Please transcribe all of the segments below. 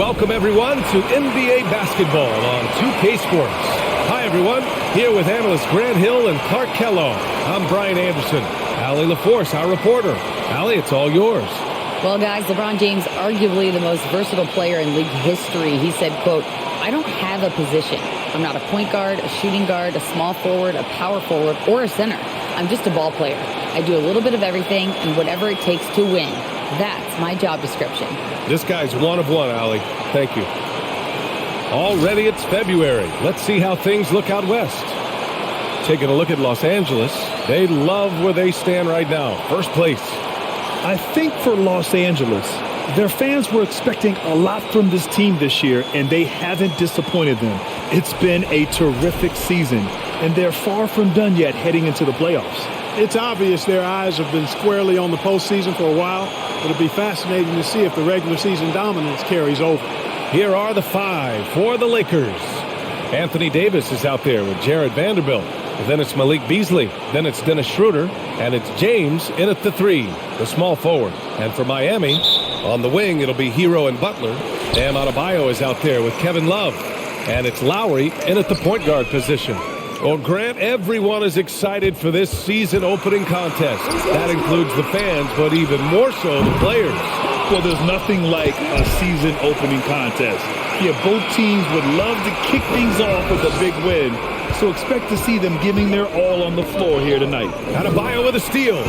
Welcome, everyone, to NBA basketball on 2K Sports. Hi, everyone. Here with analysts Grant Hill and Clark Kellogg. I'm Brian Anderson. Allie LaForce, our reporter. Allie, it's all yours. Well, guys, LeBron James, arguably the most versatile player in league history. He said, quote, "I don't have a position. I'm not a point guard, a shooting guard, a small forward, a power forward, or a center. I'm just a ball player. I do a little bit of everything and whatever it takes to win. That's my job description." This guy's one of one, Allie. Thank you. Already it's February. Let's see how things look out west. Taking a look at Los Angeles, they love where they stand right now. First place. I think for Los Angeles, their fans were expecting a lot from this team this year, and they haven't disappointed them. It's been a terrific season, and they're far from done yet heading into the playoffs. It's obvious their eyes have been squarely on the postseason for a while. It'll be fascinating to see if the regular season dominance carries over. Here are the five for the Lakers. Anthony Davis is out there with Jared Vanderbilt. Then it's Malik Beasley. Then it's Dennis Schroeder. And it's James in at the three, the small forward. And for Miami, on the wing, it'll be Hero and Butler. Bam Adebayo is out there with Kevin Love. And it's Lowry in at the point guard position. Well, Grant, everyone is excited for this season opening contest. That includes the fans, but even more so the players. Well, there's nothing like a season opening contest. Yeah, both teams would love to kick things off with a big win. So expect to see them giving their all on the floor here tonight. Adebayo with a steal.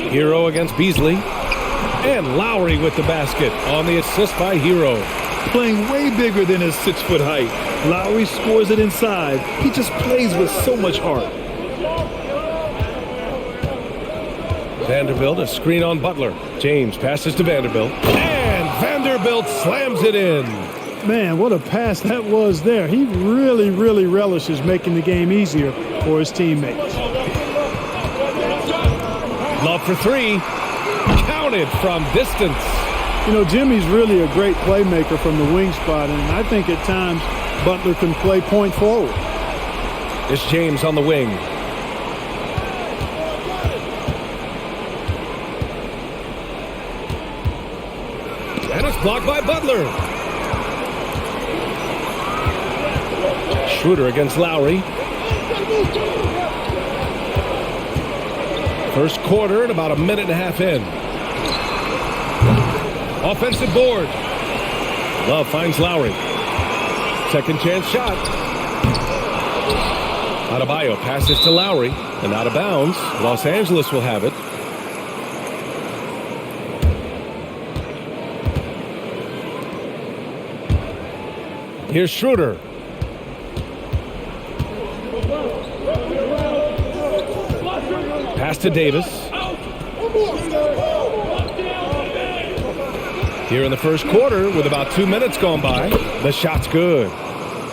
Hero against Beasley. And Lowry with the basket on the assist by Hero. Playing way bigger than his 6-foot height. Lowry scores it inside. He just plays with so much heart. Vanderbilt, a screen on Butler. James passes to Vanderbilt. And Vanderbilt slams it in. Man, what a pass that was there. He really relishes making the game easier for his teammates. Love for three. Counted from distance. You know, Jimmy's really a great playmaker from the wing spot, and I think at times Butler can play point forward. It's James on the wing. And it's blocked by Butler. Schroeder against Lowry. First quarter and about a minute and a half in. Offensive board. Love finds Lowry. Second chance shot. Adebayo passes to Lowry and out of bounds. Los Angeles will have it. Here's Schroeder. Pass to Davis. Here in the first quarter, with about 2 minutes gone by, the shot's good.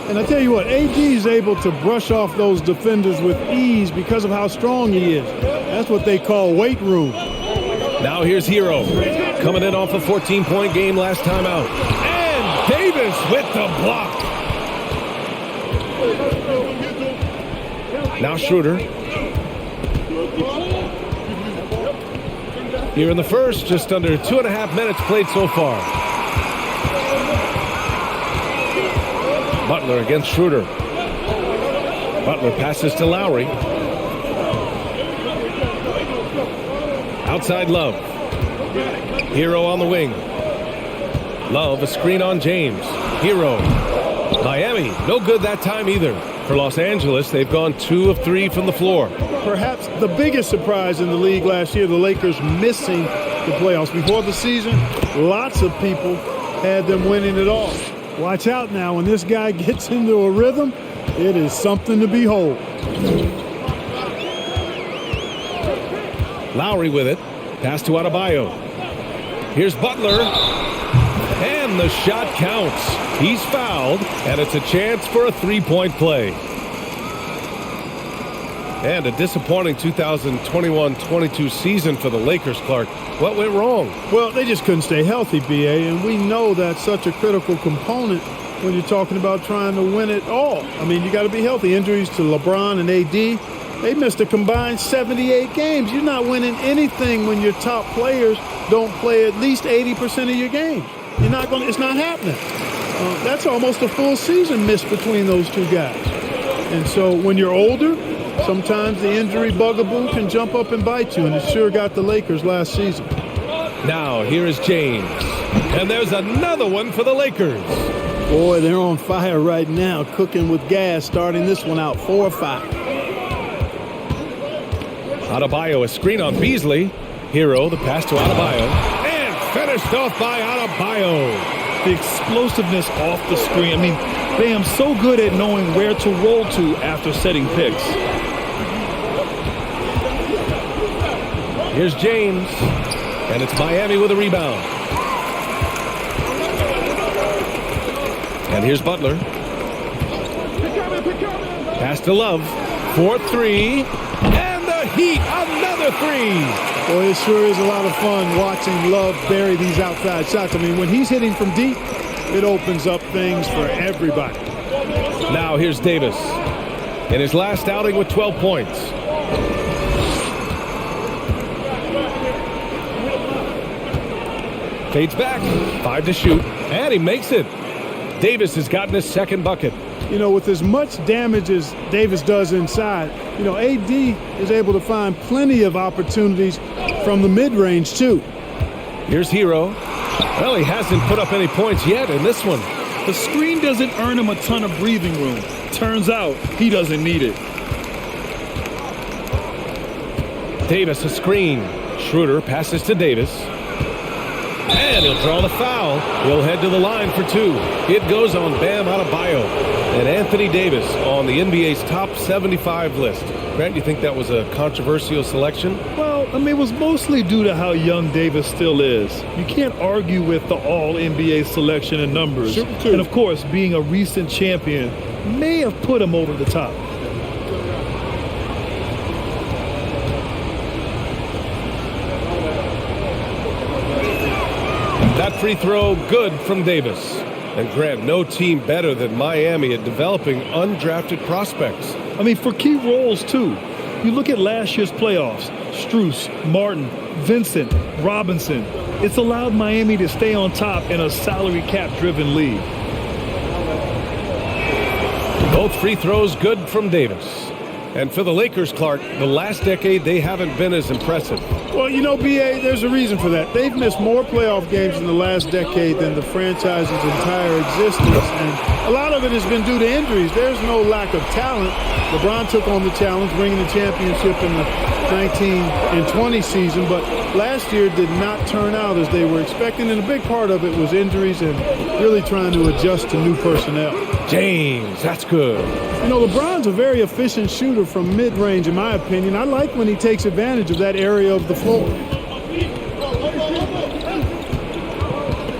And I tell you what, AD is able to brush off those defenders with ease because of how strong he is. That's what they call weight room. Now here's Hero, coming in off a 14-point game last time out. And Davis with the block. Now Schroeder. Here in the first, just under 2.5 minutes played so far. Butler against Schroeder. Butler passes to Lowry. Outside Love. Hero on the wing. Love, a screen on James. Hero. Miami, no good that time either. For Los Angeles, they've gone 2 of 3 from the floor. Perhaps the biggest surprise in the league last year, the Lakers missing the playoffs. Before the season, lots of people had them winning it all. Watch out now. When this guy gets into a rhythm, it is something to behold. Lowry with it. Pass to Adebayo. Here's Butler. And the shot counts. He's fouled, and it's a chance for a three-point play. And a disappointing 2021-22 season for the Lakers, Clark. What went wrong? Well, they just couldn't stay healthy, B.A., and we know that's such a critical component when you're talking about trying to win it all. I mean, you got to be healthy. Injuries to LeBron and AD They missed a combined 78 games. You're not winning anything when your top players don't play at least 80% of your games. It's not happening. That's almost a full season missed between those two guys. And so when you're older, sometimes the injury bugaboo can jump up and bite you, and it sure got the Lakers last season. Now here is James. And there's another one for the Lakers. Boy, they're on fire right now, cooking with gas, starting this one out 4-5. Adebayo, a screen on Beasley. Hero, the pass to Adebayo. And finished off by Adebayo. The explosiveness off the screen. I mean, Bam so good at knowing where to roll to after setting picks. Here's James. And it's Miami with a rebound. And here's Butler. Pass to Love. 4-3. And the Heat, another three. Boy, it sure is a lot of fun watching Love bury these outside shots. I mean, when he's hitting from deep, it opens up things for everybody. Now here's Davis. In his last outing with 12 points. Fades back. 5 to shoot. And he makes it. Davis has gotten his second bucket. You know, with as much damage as Davis does inside, you know, AD is able to find plenty of opportunities from the mid-range, too. Here's Hero. Well, he hasn't put up any points yet in this one. The screen doesn't earn him a ton of breathing room. Turns out he doesn't need it. Davis, a screen. Schroeder passes to Davis. And he'll draw the foul. He'll head to the line for two. It goes on Bam Adebayo. And Anthony Davis on the NBA's top 75 list. Grant, you think that was a controversial selection? Well, I mean, it was mostly due to how young Davis still is. You can't argue with the all-NBA selection and numbers. Sure. And, of course, being a recent champion may have put him over the top. That free throw good from Davis. And Grant, no team better than Miami at developing undrafted prospects. I mean, for key roles, too. You look at last year's playoffs. Strus, Martin, Vincent, Robinson. It's allowed Miami to stay on top in a salary cap-driven league. Both free throws good from Davis. And for the Lakers, Clark, the last decade, they haven't been as impressive. Well, you know, B.A., there's a reason for that. They've missed more playoff games in the last decade than the franchise's entire existence. And a lot of it has been due to injuries. There's no lack of talent. LeBron took on the challenge, bringing the championship in the 19 and 20 season. But last year did not turn out as they were expecting. And a big part of it was injuries and really trying to adjust to new personnel. James, that's good. You know, LeBron's a very efficient shooter from mid-range, in my opinion. I like when he takes advantage of that area of the floor.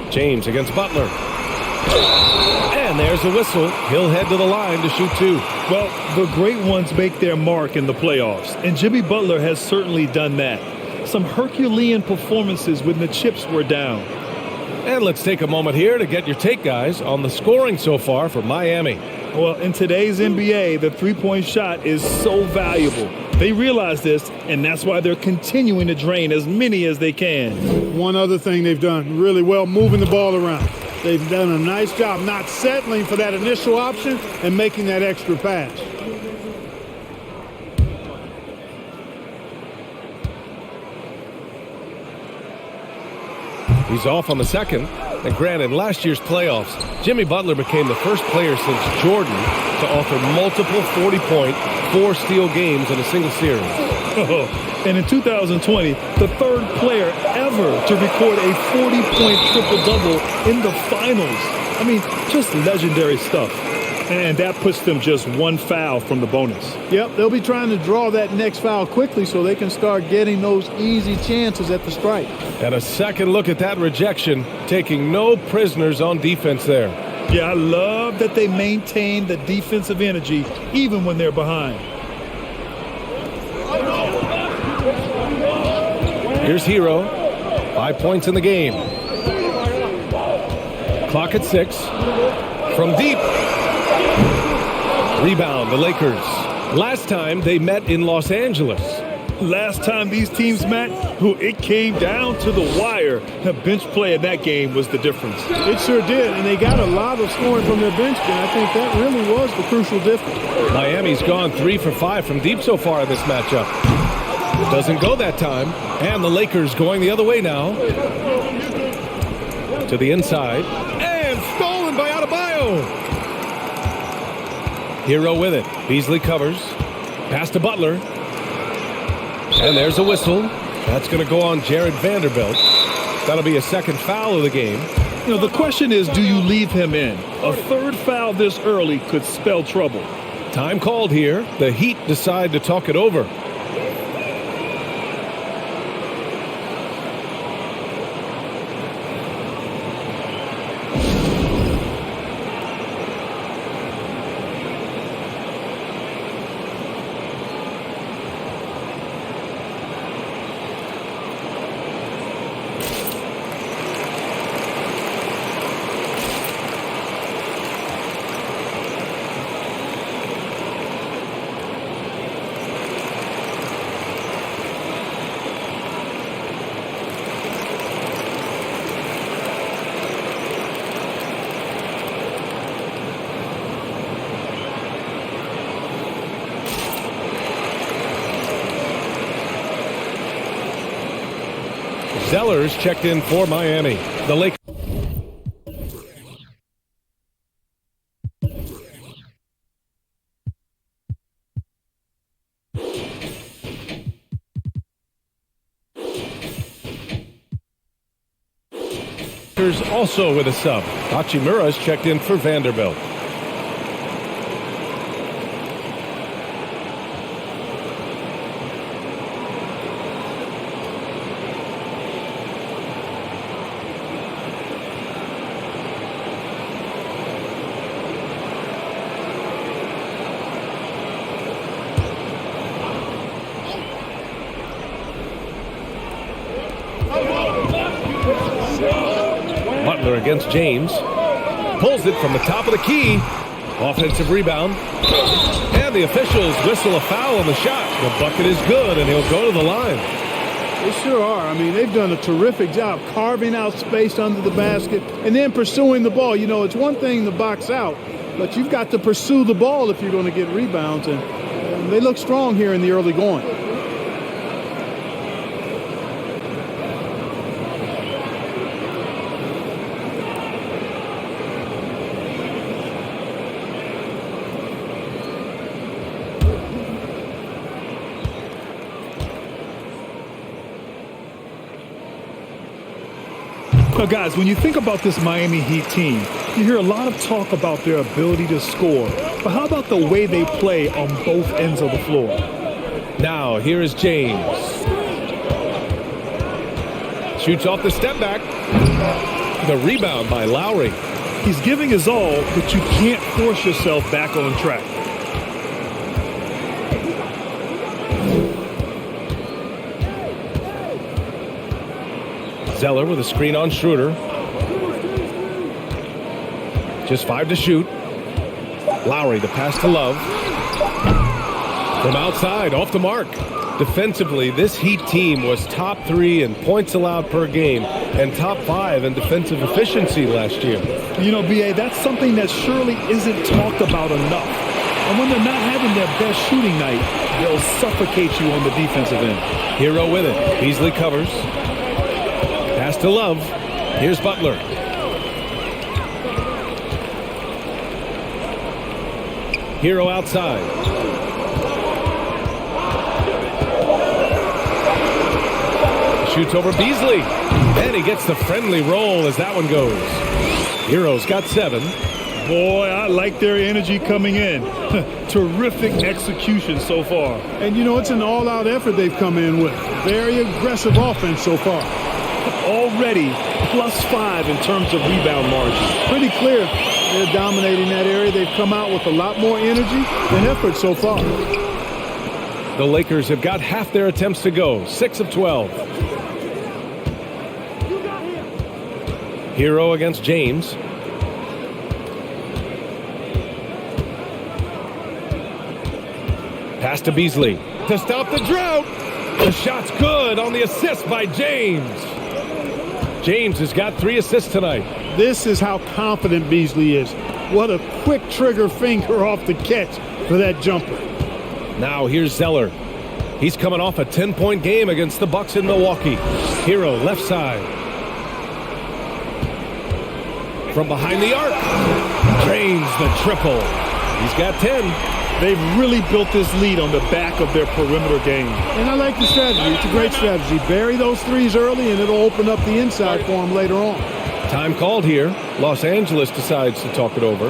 James against Butler. And there's a whistle. He'll head to the line to shoot two. Well, the great ones make their mark in the playoffs, and Jimmy Butler has certainly done that. Some Herculean performances when the chips were down. And let's take a moment here to get your take, guys, on the scoring so far for Miami. Well, in today's NBA, the three-point shot is so valuable. They realize this, and that's why they're continuing to drain as many as they can. One other thing they've done really well, moving the ball around. They've done a nice job not settling for that initial option and making that extra pass. He's off on the second. And Grant, in last year's playoffs, Jimmy Butler became the first player since Jordan to offer multiple 40-point, 4-steal games in a single series. And in 2020, the third player ever to record a 40-point triple-double in the finals. I mean, just legendary stuff. And that puts them just one foul from the bonus. Yep, they'll be trying to draw that next foul quickly so they can start getting those easy chances at the strike. And a second look at that rejection, taking no prisoners on defense there. Yeah, I love that they maintain the defensive energy even when they're behind. Here's Hero. 5 points in the game. Clock at 6. From deep. Rebound, the Lakers. Last time they met in Los Angeles. Last time these teams met, it came down to the wire. The bench play in that game was the difference. It sure did, and they got a lot of scoring from their bench, and I think that really was the crucial difference. Miami's gone 3 for 5 from deep so far in this matchup. Doesn't go that time, and the Lakers going the other way now. To the inside, and stolen by Adebayo. Hero with it. Beasley covers. Pass to Butler. And there's a whistle. That's going to go on Jared Vanderbilt. That'll be a second foul of the game. You know, the question is, do you leave him in? A third foul this early could spell trouble. Time called here. The Heat decide to talk it over. Zellers checked in for Miami. The Lakers. Also with a sub. Hachimura's checked in for Vanderbilt. Butler against James. Pulls it from the top of the key. Offensive rebound. And the officials whistle a foul on the shot. The bucket is good, and he'll go to the line. They sure are. I mean, they've done a terrific job carving out space under the basket and then pursuing the ball. You know, it's one thing to box out, but you've got to pursue the ball if you're going to get rebounds. And they look strong here in the early going. Now, guys, when you think about this Miami Heat team, you hear a lot of talk about their ability to score. But how about the way they play on both ends of the floor? Now, here is James. Shoots off the step back. The rebound by Lowry. He's giving his all, but you can't force yourself back on track. Zeller with a screen on Schroeder. Just 5 to shoot. Lowry, the pass to Love. From outside, off the mark. Defensively, this Heat team was top 3 in points allowed per game and top 5 in defensive efficiency last year. You know, B.A., that's something that surely isn't talked about enough. And when they're not having their best shooting night, they'll suffocate you on the defensive end. Hero with it. Beasley covers. Pass to Love. Here's Butler. Hero outside. Shoots over Beasley. And he gets the friendly roll as that one goes. Hero's got 7. Boy, I like their energy coming in. Terrific execution so far. And, you know, it's an all-out effort they've come in with. Very aggressive offense so far. Already +5 in terms of rebound margin. Pretty clear they're dominating that area. They've come out with a lot more energy and effort so far. The Lakers have got half their attempts to go. 6 of 12. Hero against James. Pass to Beasley to stop the drought. The shot's good on the assist by James. James has got 3 assists tonight. This is how confident Beasley is. What a quick trigger finger off the catch for that jumper. Now here's Zeller. He's coming off a 10-point game against the Bucks in Milwaukee. Hero left side. From behind the arc. Drains the triple. He's got 10. They've really built this lead on the back of their perimeter game. And I like the strategy. It's a great strategy. Bury those threes early, and it'll open up the inside for them later on. Time called here. Los Angeles decides to talk it over.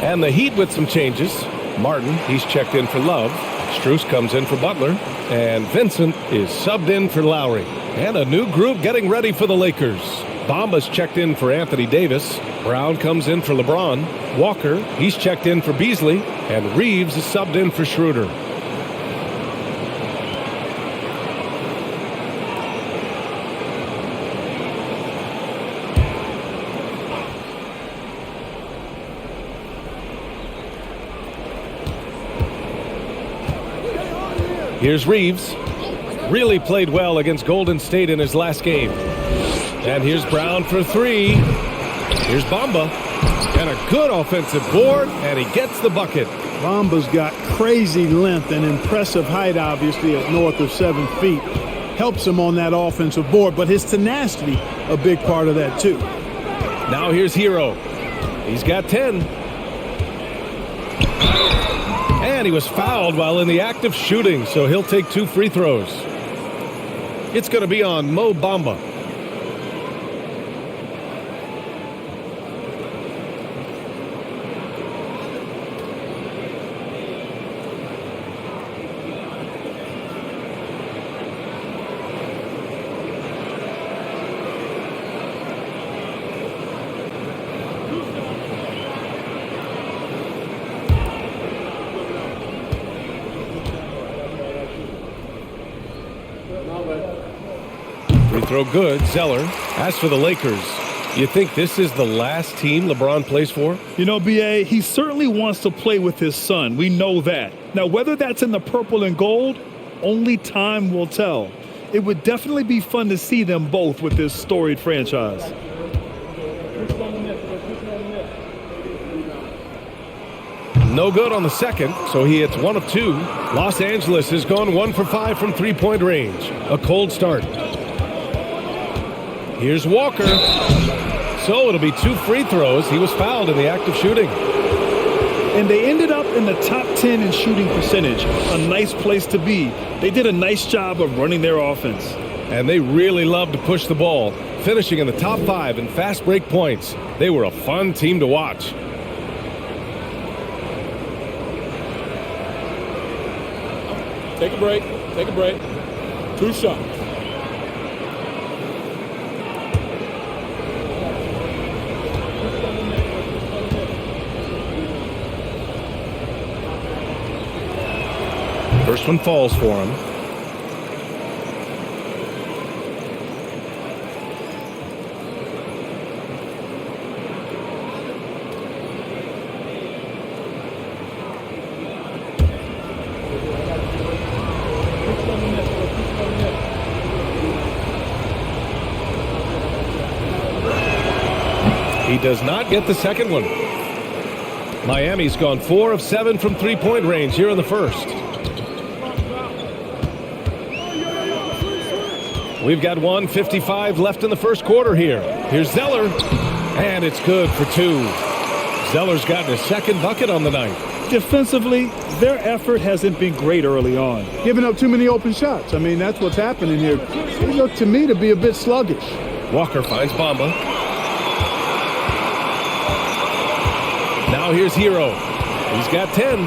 And the Heat with some changes. Martin, he's checked in for Love. Strus comes in for Butler. And Vincent is subbed in for Lowry. And a new group getting ready for the Lakers. Bamba's checked in for Anthony Davis. Brown comes in for LeBron. Walker, he's checked in for Beasley. And Reeves is subbed in for Schroeder. Here's Reeves. Really played well against Golden State in his last game. And here's Brown for 3. Here's Bamba. And a good offensive board, and he gets the bucket. Bamba's got crazy length and impressive height, obviously, at north of 7 feet. Helps him on that offensive board, but his tenacity, a big part of that, too. Now here's Hero. He's got 10. And he was fouled while in the act of shooting, so he'll take 2 free throws. It's going to be on Mo Bamba. Free throw good, Zeller. As for the Lakers, you think this is the last team LeBron plays for? You know, B.A., he certainly wants to play with his son. We know that. Now, whether that's in the purple and gold, only time will tell. It would definitely be fun to see them both with this storied franchise. No good on the second, so he hits 1 of 2. Los Angeles has gone 1 for 5 from three-point range. A cold start. Here's Walker. So it'll be 2 free throws. He was fouled in the act of shooting. And they ended up in the top 10 in shooting percentage. A nice place to be. They did a nice job of running their offense. And they really love to push the ball, finishing in the top 5 in fast break points. They were a fun team to watch. Take a break. Take a break. 2 shots. First one falls for him. He does not get the second one. Miami's gone 4 of 7 from three-point range here in the first. We've got 1:55 left in the first quarter here. Here's Zeller, and it's good for 2. Zeller's gotten his second bucket on the night. Defensively, their effort hasn't been great early on. Giving up too many open shots. I mean, that's what's happening here. They look to me to be a bit sluggish. Walker finds Bamba. Now here's Hero. He's got 10.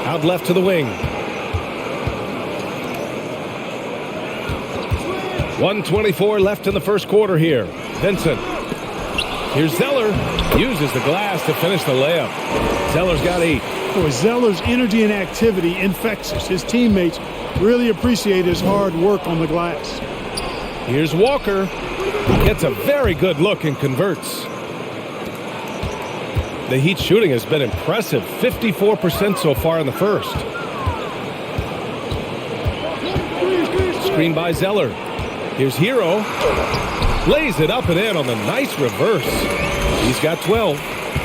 Out left to the wing. 1:24 left in the first quarter here. Vincent. Here's Zeller. Uses the glass to finish the layup. Zeller's got 8. Boy, Zeller's energy and activity infectious. His teammates really appreciate his hard work on the glass. Here's Walker. He gets a very good look and converts. The Heat shooting has been impressive. 54% so far in the first. Screen by Zeller. Here's Hero. Lays it up and in on the nice reverse. He's got 12.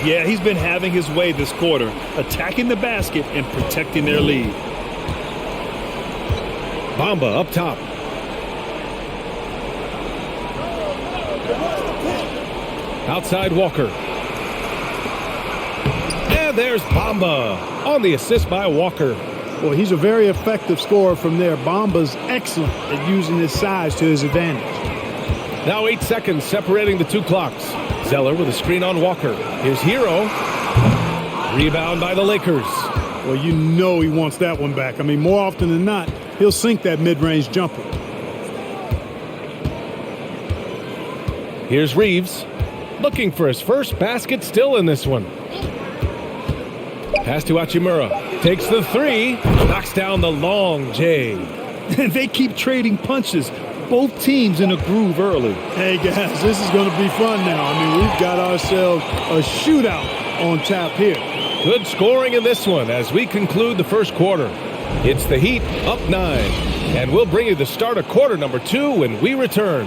Yeah, he's been having his way this quarter, attacking the basket and protecting their lead. Bamba up top. Outside Walker. And there's Bamba on the assist by Walker. Well, he's a very effective scorer from there. Bamba's excellent at using his size to his advantage. Now 8 seconds separating the two clocks. Zeller with a screen on Walker. Here's Hero. Rebound by the Lakers. Well, you know he wants that one back. I mean, more often than not, he'll sink that mid-range jumper. Here's Reeves. Looking for his first basket still in this one. Pass to Hachimura. Takes the three. Knocks down the long J. And they keep trading punches. Both teams in a groove early. Hey, guys, this is going to be fun now. I mean, we've got ourselves a shootout on tap here. Good scoring in this one as we conclude the first quarter. It's the Heat up 9. And we'll bring you the start of quarter number 2 when we return.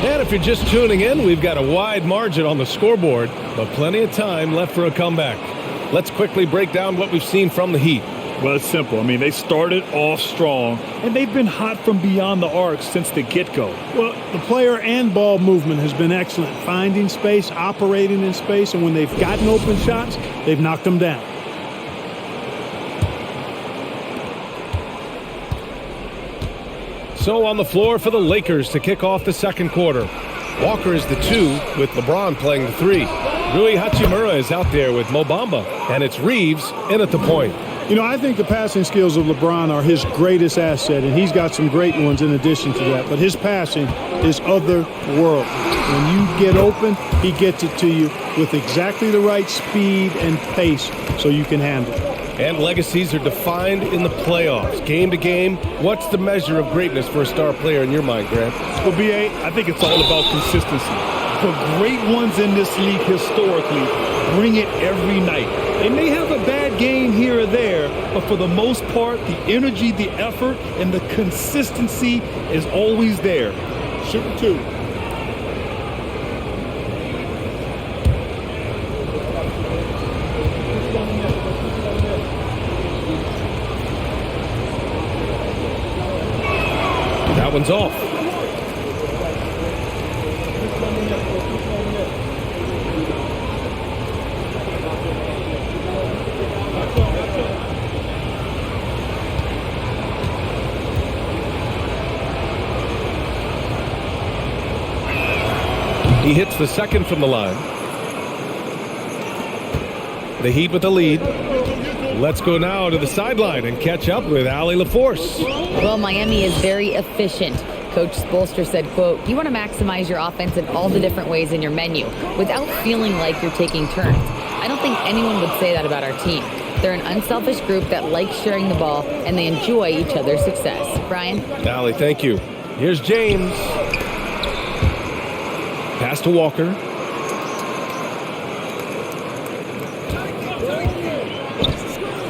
And if you're just tuning in, we've got a wide margin on the scoreboard, but plenty of time left for a comeback. Let's quickly break down what we've seen from the Heat. Well, it's simple. I mean, they started off strong, and they've been hot from beyond the arc since the get-go. Well, the player and ball movement has been excellent. Finding space, operating in space, and when they've gotten open shots, they've knocked them down. So on the floor for the Lakers to kick off the second quarter. Walker is the 2 with LeBron playing the 3. Rui Hachimura is out there with Mo Bamba, and it's Reeves in at the point. You know, I think the passing skills of LeBron are his greatest asset, and he's got some great ones in addition to that. But his passing is otherworldly. When you get open, he gets it to you with exactly the right speed and pace so you can handle it. And legacies are defined in the playoffs. Game to game, what's the measure of greatness for a star player in your mind, Grant? Well, B.A., I think it's all about consistency. The great ones in this league historically bring it every night. They may have a bad game here or there, but for the most part, the energy, the effort, and the consistency is always there. Shooting 2. That one's off. He hits the second from the line. The Heat with the lead. Let's go now to the sideline and catch up with Allie LaForce. Well, Miami is very efficient. Coach Spoelstra said, quote, "You want to maximize your offense in all the different ways in your menu without feeling like you're taking turns." I don't think anyone would say that about our team. They're an unselfish group that likes sharing the ball, and they enjoy each other's success. Brian? Allie, thank you. Here's James. Pass to Walker.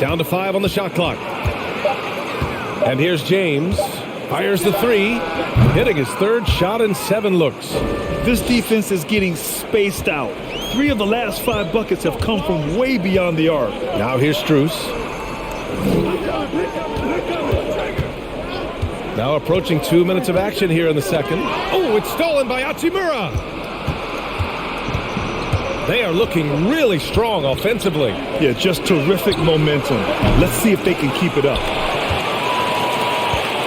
Down to 5 on the shot clock. And here's James. Fires the 3. Hitting his third shot in 7 looks. This defense is getting spaced out. 3 of the last 5 buckets have come from way beyond the arc. Now here's Strus. Now approaching 2 minutes of action here in the second. Oh, it's stolen by Hachimura. They are looking really strong offensively. Yeah, just terrific momentum. Let's see if they can keep it up.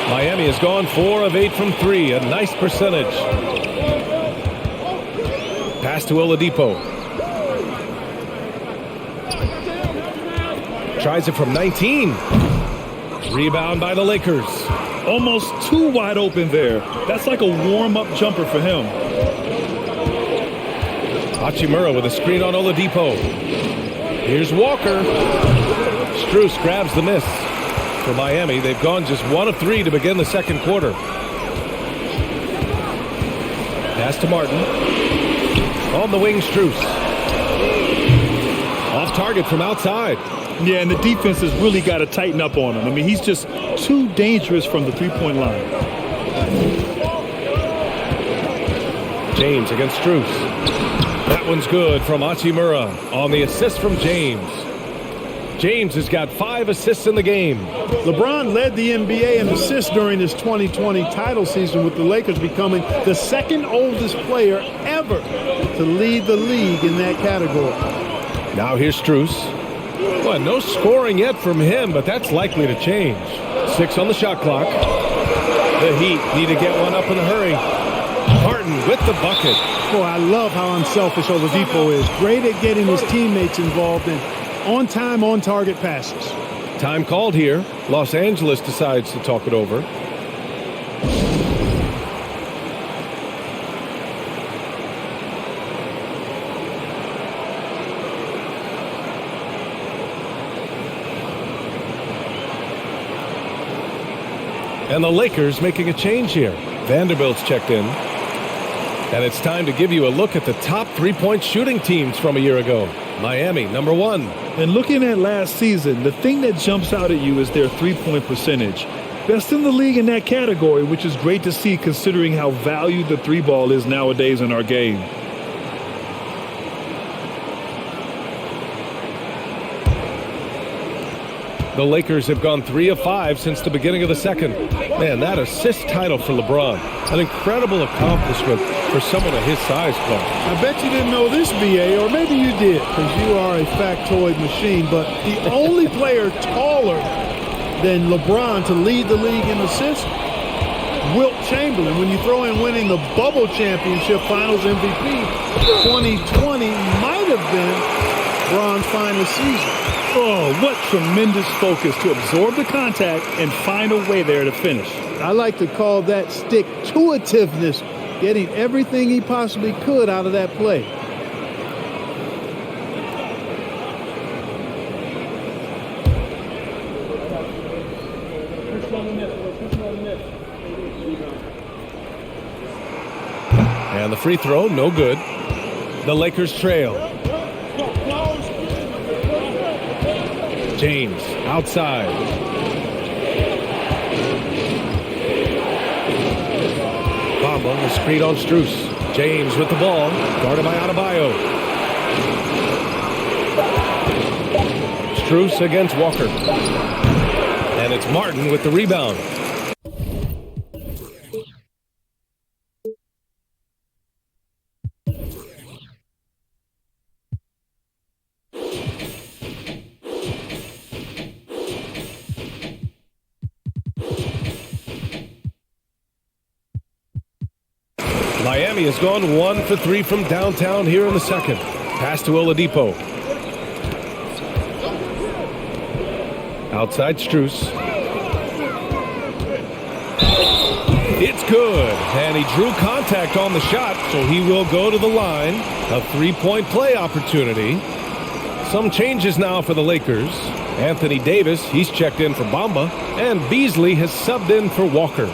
Miami has gone 4 of 8 from 3. A nice percentage. Pass Pass to Oladipo. Tries it from 19. Rebound by the Lakers. Almost too wide open there. That's like a warm-up jumper for him. Hachimura with a screen on Oladipo. Here's Walker. Strus grabs the miss. For Miami, they've gone just 1 of 3 to begin the second quarter. Pass to Martin. On the wing, Strus. Off target from outside. Yeah, and the defense has really got to tighten up on him. I mean, he's just too dangerous from the three-point line. James against Strus. That one's good from Hachimura on the assist from James. James has got 5 assists in the game. LeBron led the NBA in assists during his 2020 title season, with the Lakers becoming the second oldest player ever to lead the league in that category. Now here's Strus. Well, no scoring yet from him, but that's likely to change. 6 on the shot clock. The Heat need to get one up in a hurry. Harden with the bucket. Boy, I love how unselfish Oladipo is. Great at getting his teammates involved in on-time, on-target passes. Time called here. Los Angeles decides to talk it over. And the Lakers making a change here. Vanderbilt's checked in. And it's time to give you a look at the top three-point shooting teams from a year ago. Miami, number 1. And looking at last season, the thing that jumps out at you is their three-point percentage. Best in the league in that category, which is great to see considering how valued the three ball is nowadays in our game. The Lakers have gone 3 of 5 since the beginning of the second. Man, that assist title for LeBron. An incredible accomplishment for someone of his size, Clark. I bet you didn't know this, BA, or maybe you did, because you are a factoid machine, but the only player taller than LeBron to lead the league in assists, Wilt Chamberlain. When you throw in winning the Bubble Championship Finals MVP, 2020 might have been Bron's finest season. Oh, what tremendous focus to absorb the contact and find a way there to finish. I like to call that stick-to-itiveness, getting everything he possibly could out of that play. And the free throw, no good. The Lakers trail. James outside. Bamba, the screen on Strus. James with the ball, guarded by Adebayo. Strus against Walker. And it's Martin with the rebound. Miami has gone 1 for 3 from downtown here in the second. Pass to Oladipo. Outside Strus. It's good. And he drew contact on the shot, so he will go to the line. A three-point play opportunity. Some changes now for the Lakers. Anthony Davis, he's checked in for Bamba. And Beasley has subbed in for Walker.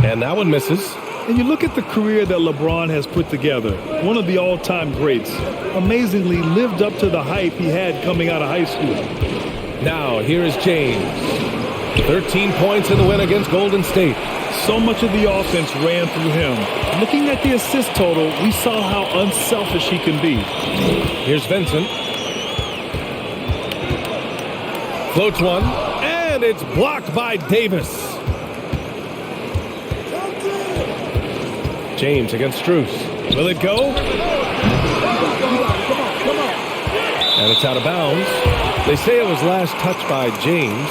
And that one misses. And you look at the career that LeBron has put together, one of the all-time greats, amazingly lived up to the hype he had coming out of high school. Now, here is James. 13 points in the win against Golden State. So much of the offense ran through him. Looking at the assist total, we saw how unselfish he can be. Here's Vincent. Floats one, and it's blocked by Davis. James against Strus. Will it go? And it's out of bounds. They say it was last touched by James.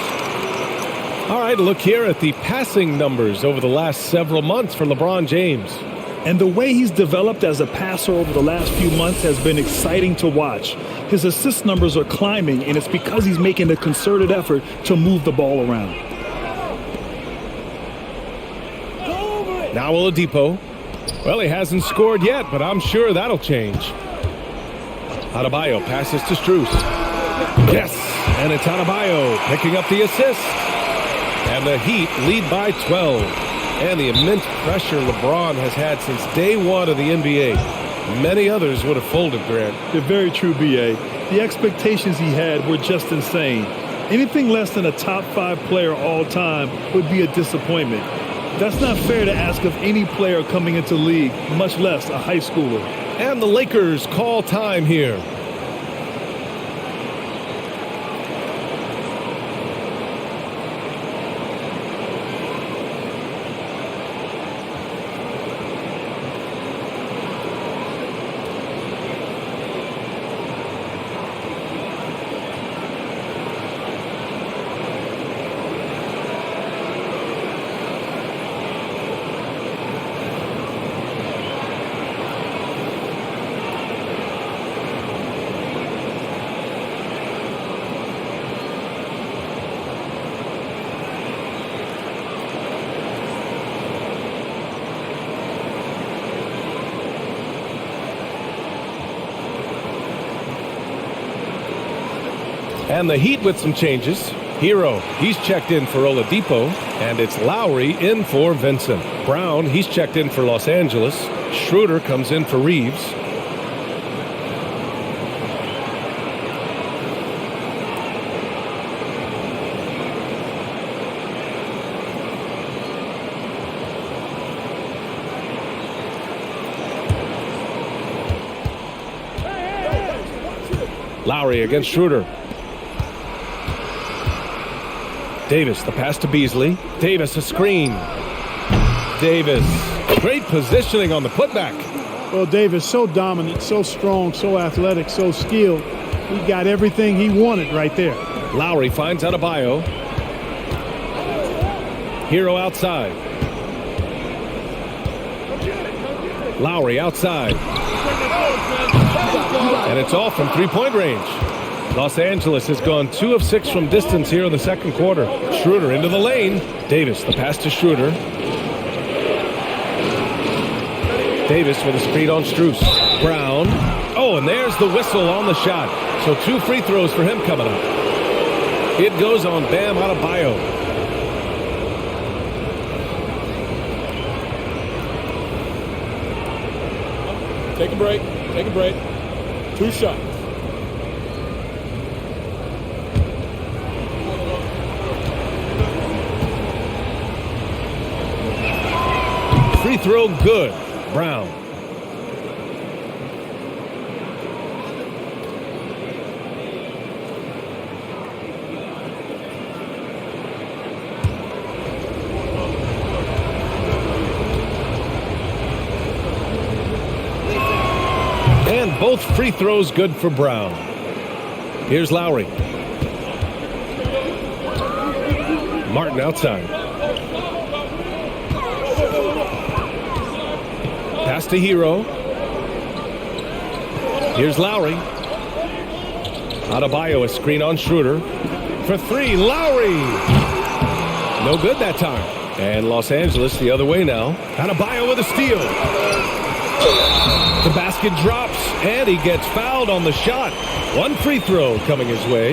All right, look here at the passing numbers over the last several months for LeBron James. And the way he's developed as a passer over the last few months has been exciting to watch. His assist numbers are climbing, and it's because he's making a concerted effort to move the ball around. Now Oladipo. Well, he hasn't scored yet, but I'm sure that'll change. Adebayo passes to Strus. Yes, and it's Adebayo picking up the assist. And the Heat lead by 12. And the immense pressure LeBron has had since day one of the NBA. Many others would have folded, Grant. They're very true, B.A. The expectations he had were just insane. Anything less than a top 5 player all time would be a disappointment. That's not fair to ask of any player coming into the league, much less a high schooler. And the Lakers call time here. And the Heat with some changes. Hero, he's checked in for Oladipo. And it's Lowry in for Vincent. Brown, he's checked in for Los Angeles. Schroeder comes in for Reeves. Lowry against Schroeder. Davis, the pass to Beasley. Davis, a screen. Davis, great positioning on the putback. Well, Davis, so dominant, so strong, so athletic, so skilled. He got everything he wanted right there. Lowry finds Adebayo. Hero outside. Lowry outside. And it's off from three-point range. Los Angeles has gone 2 of 6 from distance here in the second quarter. Schroeder into the lane. Davis, the pass to Schroeder. Davis with a screen on Strus. Brown. Oh, and there's the whistle on the shot. So 2 free throws for him coming up. It goes on Bam Adebayo. Take a break. Take a break. 2 shots. Free throw good. Brown. And both free throws good for Brown. Here's Lowry. Martin outside. Pass to Hero. Here's Lowry. Adebayo, a screen on Schroeder. For 3, Lowry. No good that time. And Los Angeles the other way now. Adebayo with a steal. The basket drops, and he gets fouled on the shot. 1 free throw coming his way.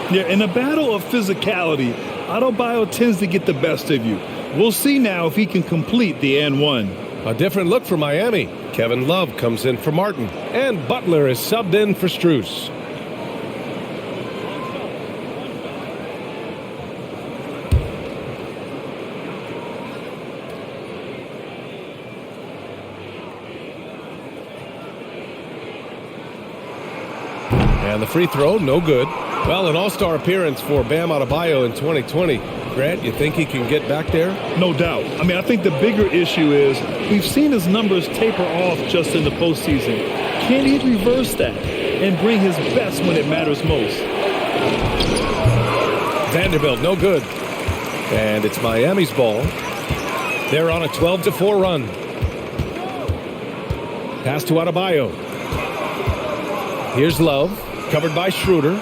Yeah, in a battle of physicality, Adebayo tends to get the best of you. We'll see now if he can complete the and one. A different look for Miami. Kevin Love comes in for Martin. And Butler is subbed in for Strus. And the free throw, no good. Well, an all-star appearance for Bam Adebayo in 2020. Grant, you think he can get back there? No doubt. I mean, I think the bigger issue is we've seen his numbers taper off just in the postseason. Can he reverse that and bring his best when it matters most? Vanderbilt, no good. And it's Miami's ball. They're on a 12-4 run. Pass to Adebayo. Here's Love, covered by Schroeder.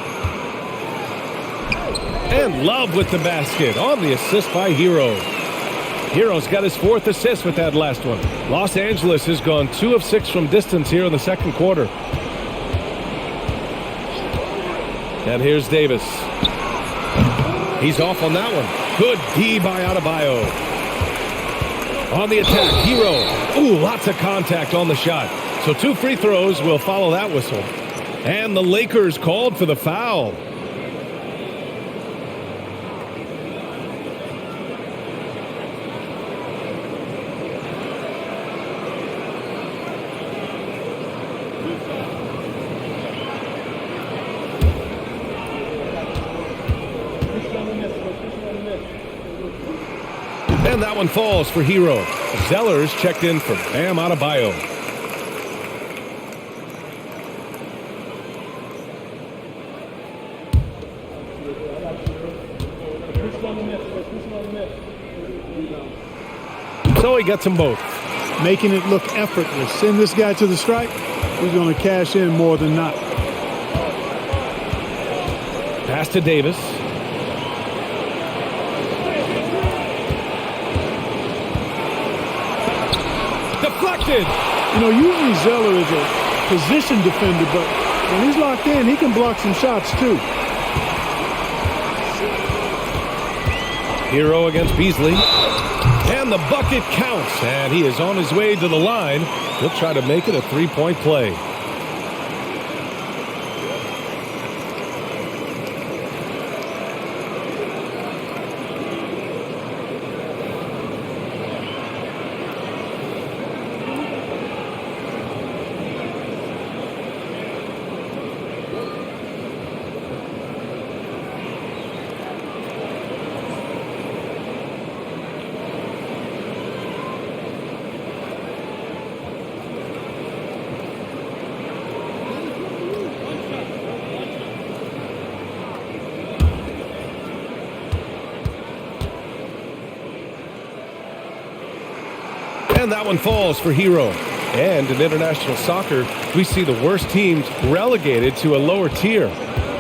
And Love with the basket on the assist by Hero. Hero's got his 4th assist with that last one. Los Angeles has gone 2 of 6 from distance here in the second quarter. And here's Davis. He's off on that one. Good D by Adebayo. On the attack, Hero. Ooh, lots of contact on the shot. So 2 free throws will follow that whistle. And the Lakers called for the foul. And that one falls for Hero. Zeller's checked in for Bam Adebayo. So he gets them both. Making it look effortless. Send this guy to the stripe. He's going to cash in more than not. Pass to Davis. Deflected. You know, usually Zeller is a position defender, but when he's locked in, he can block some shots too. Hero against Beasley. And the bucket counts. And he is on his way to the line. He'll try to make it a 3-point play. And that one falls for Hero. And in international soccer, we see the worst teams relegated to a lower tier.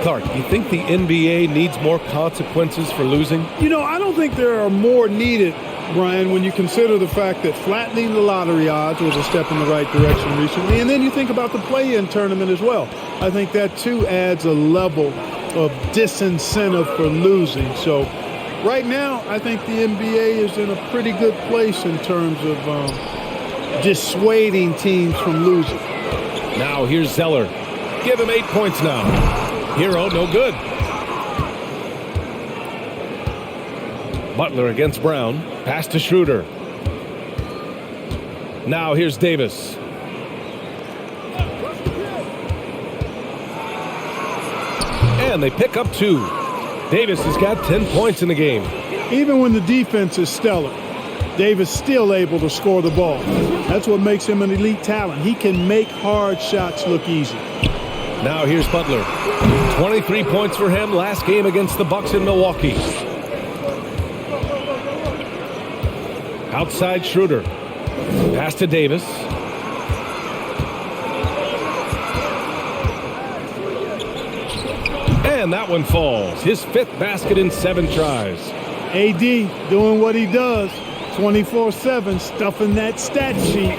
Clark, you think the NBA needs more consequences for losing? You know, I don't think there are more needed, Brian, when you consider the fact that flattening the lottery odds was a step in the right direction recently. And then you think about the play-in tournament as well. I think that, too, adds a level of disincentive for losing. So right now, I think the NBA is in a pretty good place in terms of dissuading teams from losing. Now here's Zeller. Give him 8 points now. Hero, no good. Butler against Brown. Pass to Schroeder. Now here's Davis. And they pick up 2. Davis has got 10 points in the game. Even when the defense is stellar, Davis still able to score the ball. That's what makes him an elite talent. He can make hard shots look easy. Now here's Butler. 23 points for him last game against the Bucks in Milwaukee. Outside Schroeder. Pass to Davis. And that one falls. His 5th basket in 7 tries. AD doing what he does. 24/7, stuffing that stat sheet.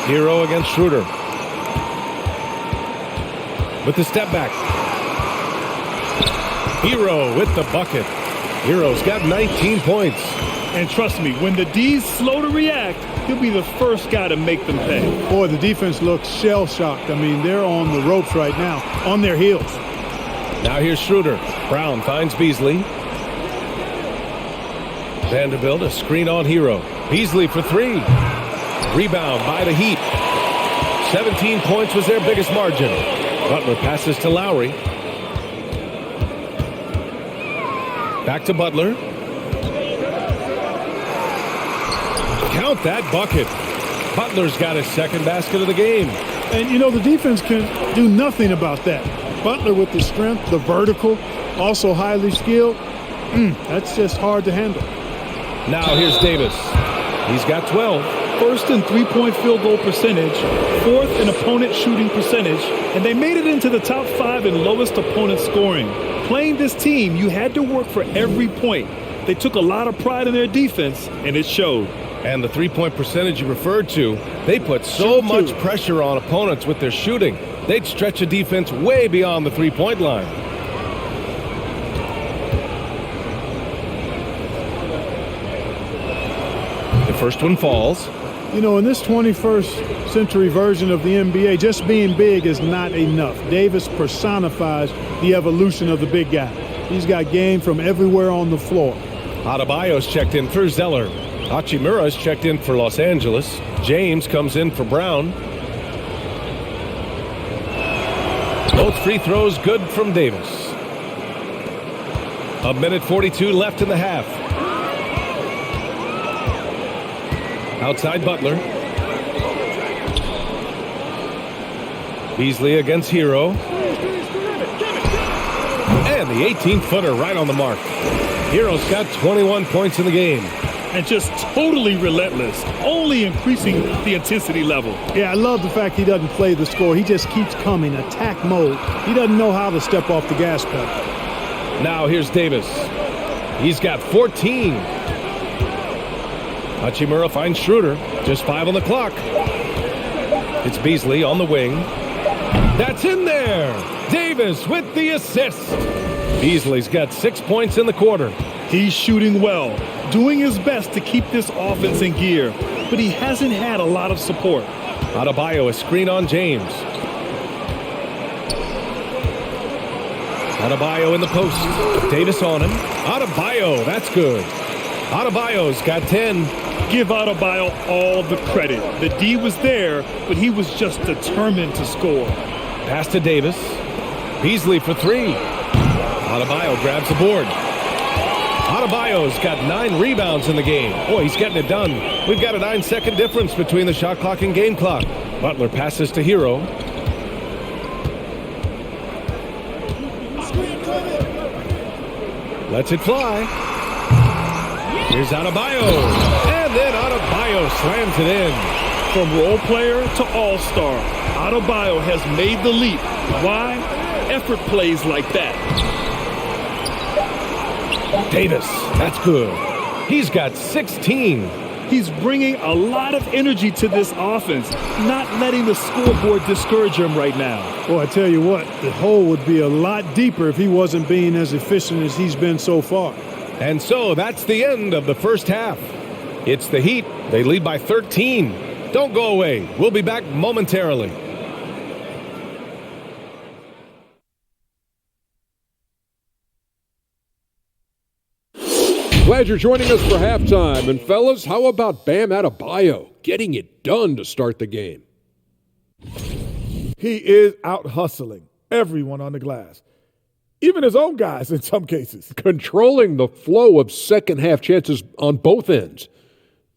Hero against Schroeder. With the step back. Hero with the bucket. Hero's got 19 points. And trust me, when the D's slow to react, he'll be the first guy to make them pay. Boy, the defense looks shell-shocked. I mean, they're on the ropes right now, on their heels. Now here's Schroeder. Brown finds Beasley. Vanderbilt, a screen on Hero. Beasley for three. Rebound by the Heat. 17 points was their biggest margin. Butler passes to Lowry. Back to Butler. Count that bucket. Butler's got his second basket of the game. And, you know, the defense can do nothing about that. Butler with the strength, the vertical, also highly skilled. That's just hard to handle. Now here's Davis. He's got 12. First in three-point field goal percentage, fourth in opponent shooting percentage, and they made it into the top 5 in lowest opponent scoring. Playing this team, you had to work for every point. They took a lot of pride in their defense, and it showed. And the three-point percentage you referred to, they put so much pressure on opponents with their shooting. They'd stretch a defense way beyond the three-point line. The first one falls. You know, in this 21st century version of the NBA, just being big is not enough. Davis personifies the evolution of the big guy. He's got game from everywhere on the floor. Adebayo's checked in for Zeller. Hachimura's checked in for Los Angeles. James comes in for Brown. Both free throws good from Davis. 1:42 left in the half. Outside Butler. Beasley against Hero. And the 18-footer right on the mark. Hero's got 21 points in the game. And just totally relentless, only increasing the intensity level. Yeah, I love the fact he doesn't play the score. He just keeps coming, attack mode. He doesn't know how to step off the gas pedal. Now here's Davis. He's got 14. Hachimura finds Schroeder. Just 5 on the clock. It's Beasley on the wing. That's in there. Davis with the assist. Beasley's got 6 points in the quarter. He's shooting well, doing his best to keep this offense in gear, but he hasn't had a lot of support. Adebayo, a screen on James. Adebayo in the post. Davis on him. Adebayo, that's good. Adebayo's got 10. Give Adebayo all the credit. The D was there, but he was just determined to score. Pass to Davis. Beasley for three. Adebayo grabs the board. Adebayo's got 9 rebounds in the game. Boy, he's getting it done. We've got a 9-second difference between the shot clock and game clock. Butler passes to Hero. Lets it fly. Here's Adebayo. And then Adebayo slams it in. From role player to all-star, Adebayo has made the leap. Why? Effort plays like that. Davis, that's good. He's got 16. He's bringing a lot of energy to this offense, not letting the scoreboard discourage him right now. Boy, I tell you what, the hole would be a lot deeper if he wasn't being as efficient as he's been so far. And so that's the end of the first half. It's the Heat. They lead by 13. Don't go away. We'll be back momentarily. Glad you're joining us for halftime. And fellas, how about Bam Adebayo getting it done to start the game? He is out hustling everyone on the glass, even his own guys in some cases. Controlling the flow of second-half chances on both ends.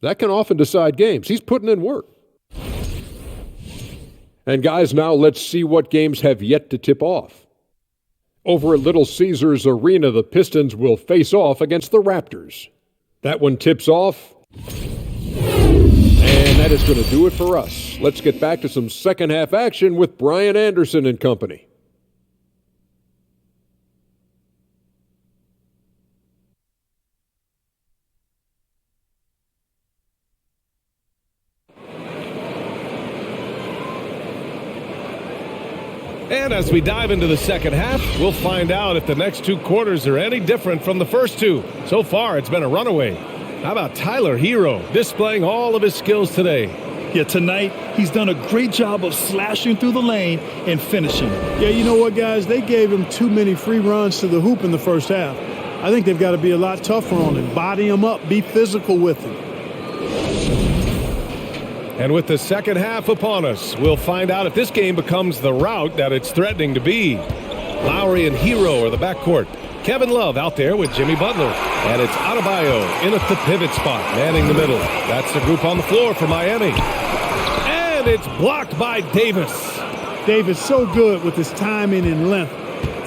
That can often decide games. He's putting in work. And guys, now let's see what games have yet to tip off. Over at Little Caesars Arena, the Pistons will face off against the Raptors. That one tips off. And that is going to do it for us. Let's get back to some second-half action with Brian Anderson and company. And as we dive into the second half, we'll find out if the next 2 quarters are any different from the first 2. So far, it's been a runaway. How about Tyler Hero displaying all of his skills today? Yeah, tonight he's done a great job of slashing through the lane and finishing. Yeah, you know what, guys? They gave him too many free runs to the hoop in the first half. I think they've got to be a lot tougher on him. Body him up. Be physical with him. And with the second half upon us, we'll find out if this game becomes the rout that it's threatening to be. Lowry and Hero are the backcourt. Kevin Love out there with Jimmy Butler. And it's Adebayo in at the pivot spot, manning the middle. That's the group on the floor for Miami. And it's blocked by Davis. Davis so good with his timing and length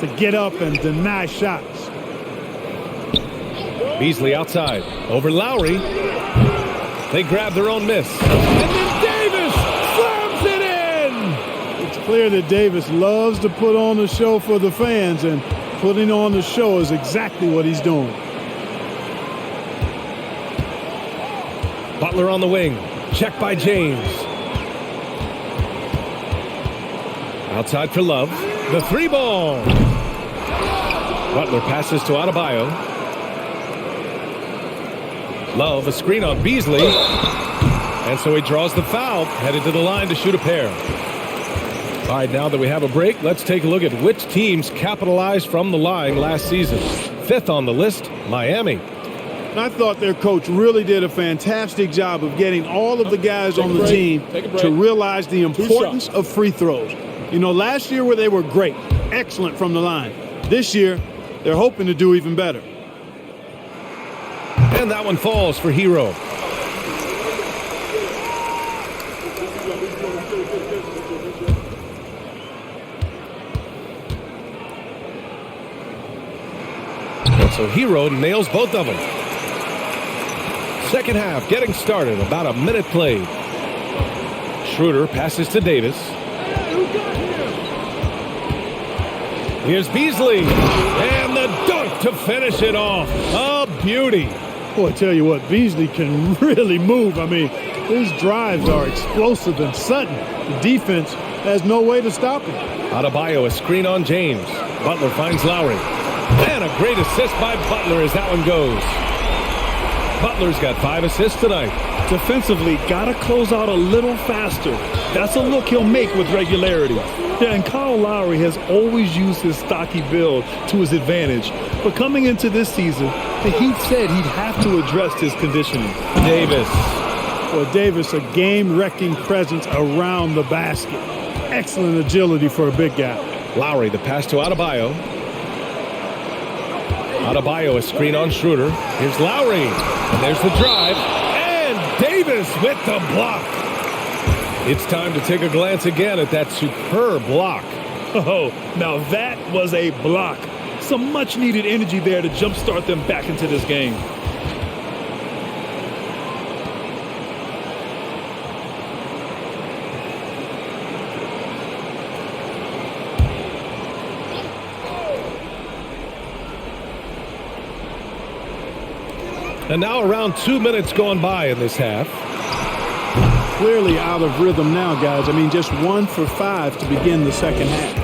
to get up and deny shots. Beasley outside. Over Lowry. They grab their own miss. And then Davis slams it in! It's clear that Davis loves to put on a show for the fans, and putting on the show is exactly what he's doing. Butler on the wing. Check by James. Outside for Love. The three ball. Butler passes to Adebayo. Love, a screen on Beasley. And so he draws the foul, headed to the line to shoot a pair. All right, now that we have a break, let's take a look at which teams capitalized from the line last season. Fifth on the list, Miami. I thought their coach really did a fantastic job of getting all of the guys on the team to realize the importance of free throws. You know, last year where they were great, excellent from the line. This year, they're hoping to do even better. And that one falls for Hero. And so Hero nails both of them. Second half getting started, about a minute played. Schroeder passes to Davis. Here's Beasley. And the dunk to finish it off. A beauty. Boy, I tell you what, Beasley can really move. I mean, his drives are explosive and sudden. The defense has no way to stop him. Adebayo, a screen on James. Butler finds Lowry. And a great assist by Butler as that one goes. Butler's got 5 assists tonight. Defensively, got to close out a little faster. That's a look he'll make with regularity. Yeah, and Kyle Lowry has always used his stocky build to his advantage. But coming into this season, the Heat said he'd have to address his conditioning. Davis. Well, Davis, a game-wrecking presence around the basket. Excellent agility for a big guy. Lowry, the pass to Adebayo. Adebayo, a screen on Schroeder. Here's Lowry. And there's the drive. And Davis with the block. It's time to take a glance again at that superb block. Oh, now that was a block. Some much-needed energy there to jumpstart them back into this game. And now around 2 minutes gone by in this half. Clearly out of rhythm now, guys. I mean, just 1 for 5 to begin the second half.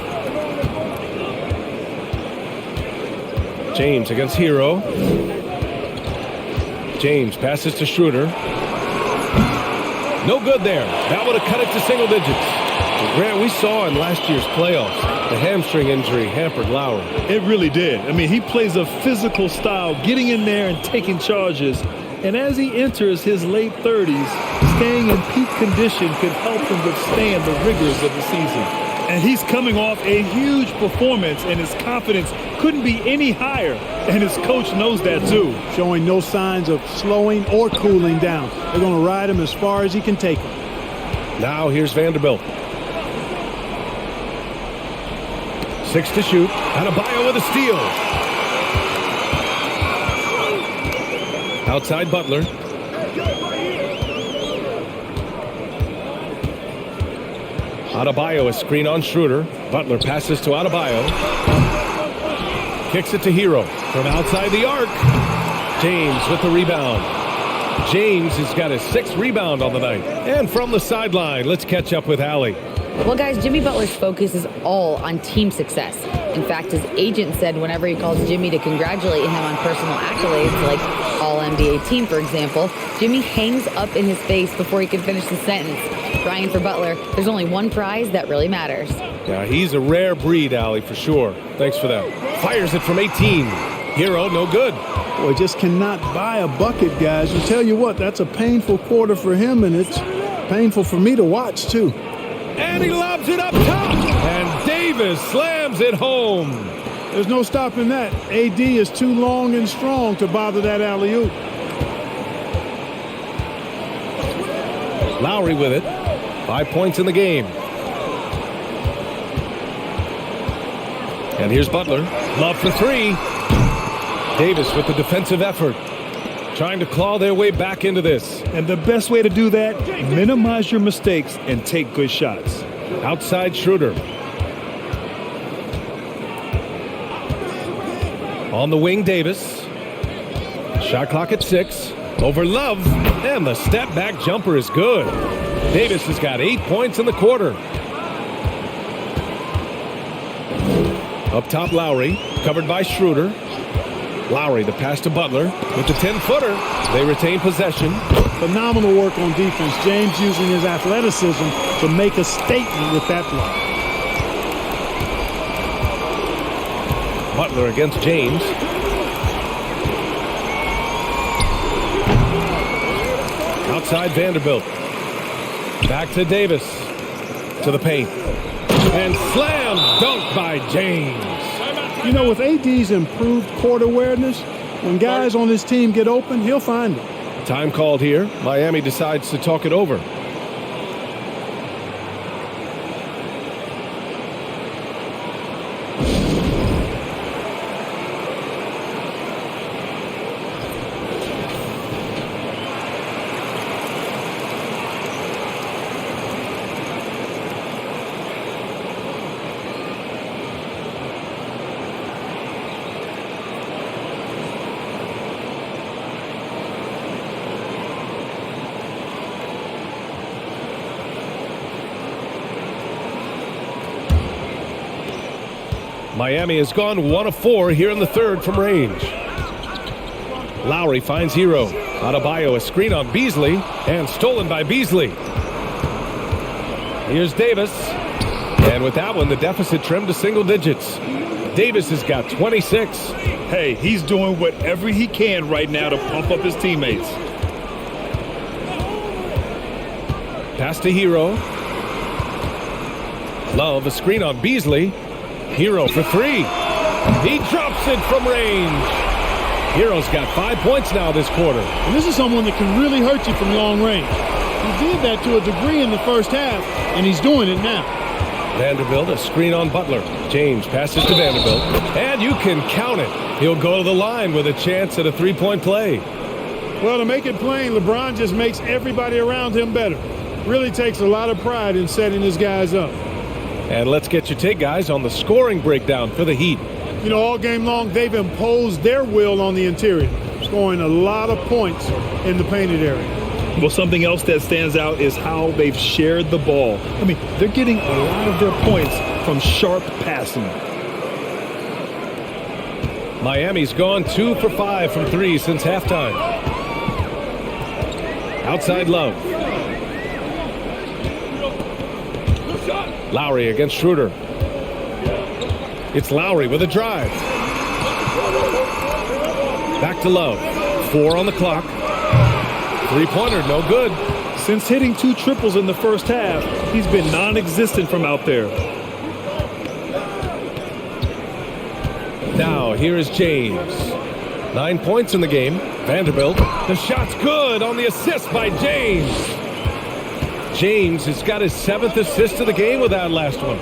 James against Hero. James passes to Schroeder. No good there. That would have cut it to single digits. Grant, we saw in last year's playoffs, the hamstring injury hampered Lowry. It really did. I mean, he plays a physical style, getting in there and taking charges. And as he enters his late 30s, staying in peak condition could help him withstand the rigors of the season. And he's coming off a huge performance, and his confidence couldn't be any higher. And his coach knows that, too. Showing no signs of slowing or cooling down. They're going to ride him as far as he can take him. Now here's Vanderbilt. 6 to shoot. Adebayo with a steal. Outside Butler. Adebayo, a screen on Schroeder. Butler passes to Adebayo. Kicks it to Hero from outside the arc. James with the rebound. James has got his 6th rebound on the night. And from the sideline, let's catch up with Allie. Well, guys, Jimmy Butler's focus is all on team success. In fact, his agent said whenever he calls Jimmy to congratulate him on personal accolades like All-NBA team, for example, Jimmy hangs up in his face before he can finish the sentence. Ryan for Butler, there's only one prize that really matters. Yeah, he's a rare breed, Allie, for sure. Thanks for that. Fires it from 18. Hero, no good. Boy, just cannot buy a bucket, guys. And tell you what, that's a painful quarter for him, and it's painful for me to watch, too. And he lobs it up top. And Davis slams it home. There's no stopping that. AD is too long and strong to bother that alley-oop. Lowry with it. 5 points in the game. And here's Butler. Love for three. Davis with the defensive effort. Trying to claw their way back into this. And the best way to do that, minimize your mistakes and take good shots. Outside Schroeder. On the wing, Davis. Shot clock at 6. Over Love. And the step back jumper is good. Davis has got 8 points in the quarter. Up top, Lowry. Covered by Schroeder. Lowry, the pass to Butler. With the 10-footer. They retain possession. Phenomenal work on defense. James using his athleticism to make a statement with that block. Butler against James. Outside Vanderbilt. Back to Davis. To the paint. And slam dunk by James. You know, with AD's improved court awareness, when guys on his team get open, he'll find them. Time called here. Miami decides to talk it over. Miami has gone 1 of 4 here in the third from range. Lowry finds Hero. Adebayo, a screen on Beasley, and stolen by Beasley. Here's Davis. And with that one, the deficit trimmed to single digits. Davis has got 26. Hey, he's doing whatever he can right now to pump up his teammates. Pass to Hero. Love, a screen on Beasley. Hero for 3. He drops it from range. Hero's got 5 points now this quarter. And this is someone that can really hurt you from long range. He did that to a degree in the first half, and he's doing it now. Vanderbilt, a screen on Butler. James passes to Vanderbilt. And you can count it. He'll go to the line with a chance at a three-point play. Well, to make it plain, LeBron just makes everybody around him better. Really takes a lot of pride in setting his guys up. And let's get your take, guys, on the scoring breakdown for the Heat. You know, all game long, they've imposed their will on the interior, scoring a lot of points in the painted area. Well, something else that stands out is how they've shared the ball. I mean, they're getting a lot of their points from sharp passing. Miami's gone 2 for 5 from 3 since halftime. Outside Love. Lowry against Schroeder. It's Lowry with a drive. Back to Love. 4 on the clock. Three-pointer, no good. Since hitting 2 triples in the first half, he's been non-existent from out there. Now, here is James. 9 points in the game. Vanderbilt. The shot's good on the assist by James. James has got his 7th assist of the game with that last one.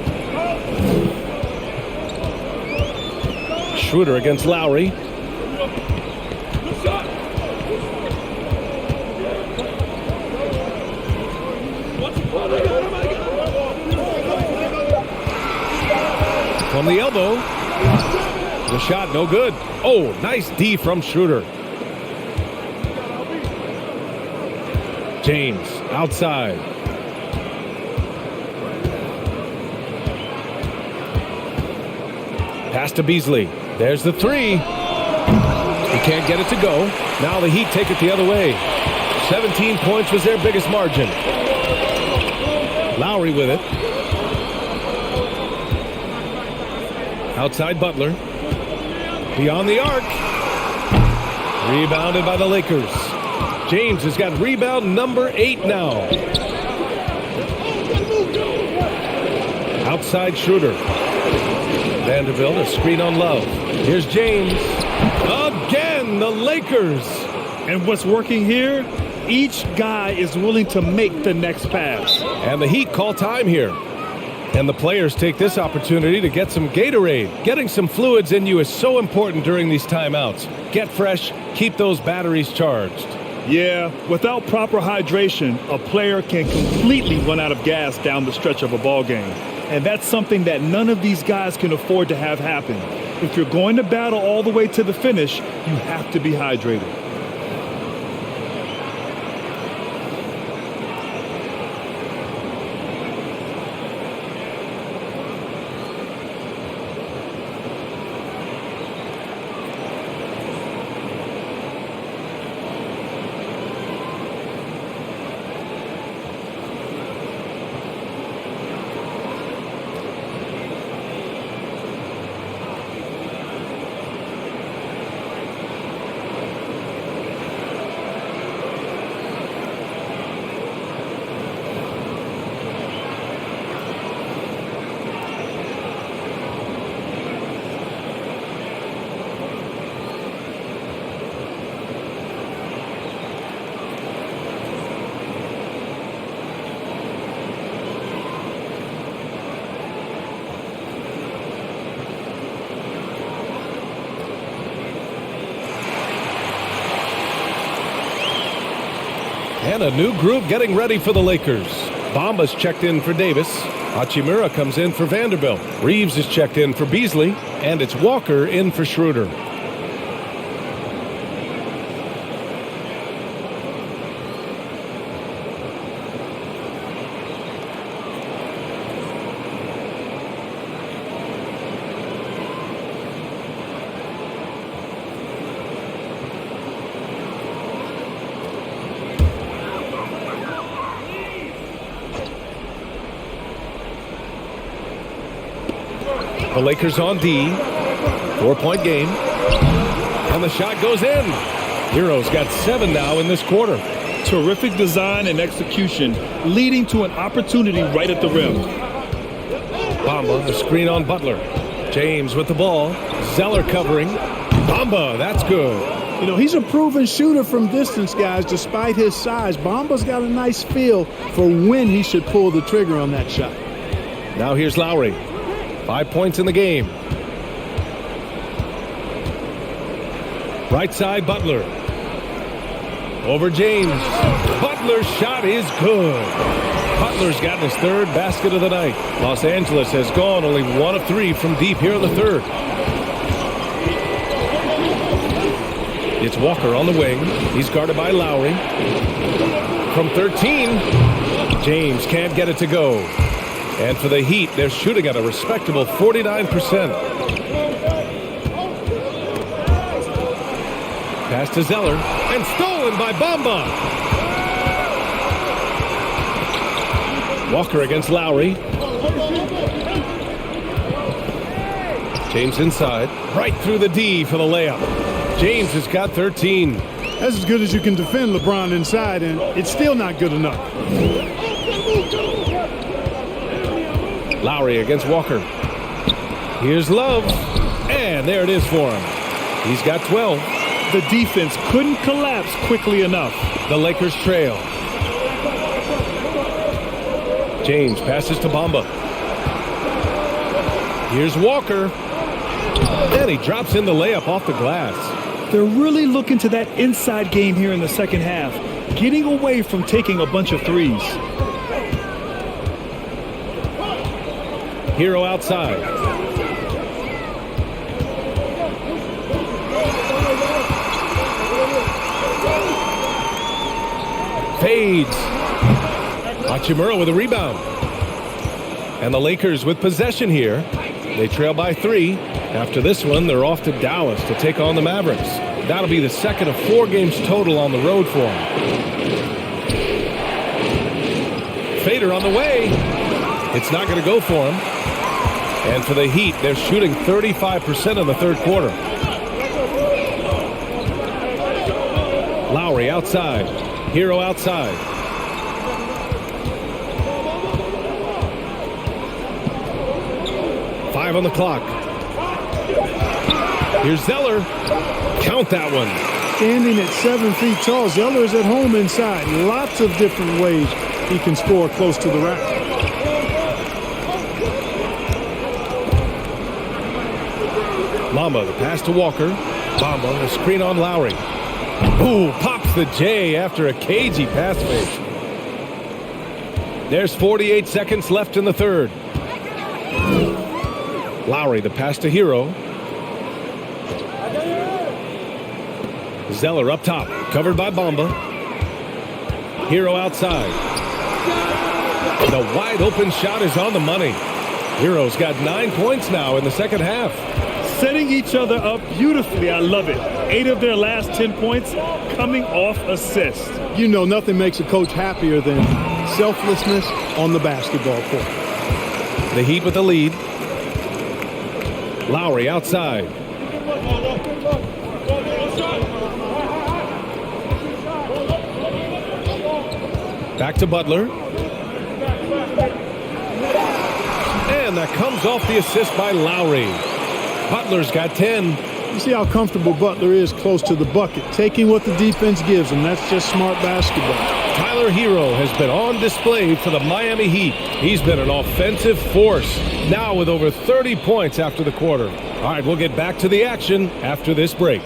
Schroeder against Lowry. From the elbow. The shot no good. Oh, nice D from Schroeder. James outside. Pass to Beasley. There's the 3. He can't get it to go. Now the Heat take it the other way. 17 points was their biggest margin. Lowry with it. Outside Butler. Beyond the arc. Rebounded by the Lakers. James has got rebound number 8 now. Outside Schroeder. Vanderbilt, a screen on Love. Here's James. Again, the Lakers. And what's working here? Each guy is willing to make the next pass. And the Heat call time here. And the players take this opportunity to get some Gatorade. Getting some fluids in you is so important during these timeouts. Get fresh, keep those batteries charged. Yeah, without proper hydration, a player can completely run out of gas down the stretch of a ball game. And that's something that none of these guys can afford to have happen. If you're going to battle all the way to the finish, you have to be hydrated. And a new group getting ready for the Lakers. Bamba's checked in for Davis. Hachimura comes in for Vanderbilt. Reeves is checked in for Beasley. And it's Walker in for Schroeder. The Lakers on D. 4-point game. And the shot goes in. Hero's got 7 now in this quarter. Terrific design and execution, leading to an opportunity right at the rim. Bamba, the screen on Butler. James with the ball. Zeller covering. Bamba, that's good. You know, he's a proven shooter from distance, guys, despite his size. Bamba's got a nice feel for when he should pull the trigger on that shot. Now here's Lowry. 5 points in the game. Right side, Butler. Over James. Butler's shot is good. Butler's gotten his 3rd basket of the night. Los Angeles has gone only 1 of 3 from deep here in the 3rd. It's Walker on the wing. He's guarded by Lowry. From 13, James can't get it to go. And for the Heat, they're shooting at a respectable 49%. Pass to Zeller, and stolen by Bamba. Walker against Lowry. James inside, right through the D for the layup. James has got 13. That's as good as you can defend LeBron inside, and it's still not good enough. Lowry against Walker. Here's Love. And there it is for him. He's got 12. The defense couldn't collapse quickly enough. The Lakers trail. James passes to Bamba. Here's Walker. And he drops in the layup off the glass. They're really looking to that inside game here in the second half, getting away from taking a bunch of threes. Hero outside. Fades. Hachimura with a rebound. And the Lakers with possession here. They trail by 3. After this one, they're off to Dallas to take on the Mavericks. That'll be the second of 4 games total on the road for him. Fader on the way. It's not going to go for him. And for the Heat, they're shooting 35% in the third quarter. Lowry outside. Hero outside. Five on the clock. Here's Zeller. Count that one. Standing at 7 feet tall, Zeller is at home inside. Lots of different ways he can score close to the rack. Mamba, the pass to Walker. Mamba, the screen on Lowry. Ooh, pops the J after a cagey pass fake. There's 48 seconds left in the third. Lowry, the pass to Hero. Zeller up top, covered by Bamba. Hero outside. The wide open shot is on the money. Hero's got 9 points now in the second half. Setting each other up beautifully. I love it. 8 of their last 10 points coming off assists. You know, nothing makes a coach happier than selflessness on the basketball court. The Heat with the lead. Lowry outside. Back to Butler. And that comes off the assist by Lowry. Butler's got 10. You see how comfortable Butler is close to the bucket, taking what the defense gives him. That's just smart basketball. Tyler Hero has been on display for the Miami Heat. He's been an offensive force, now with over 30 points after the quarter. All right, we'll get back to the action after this break.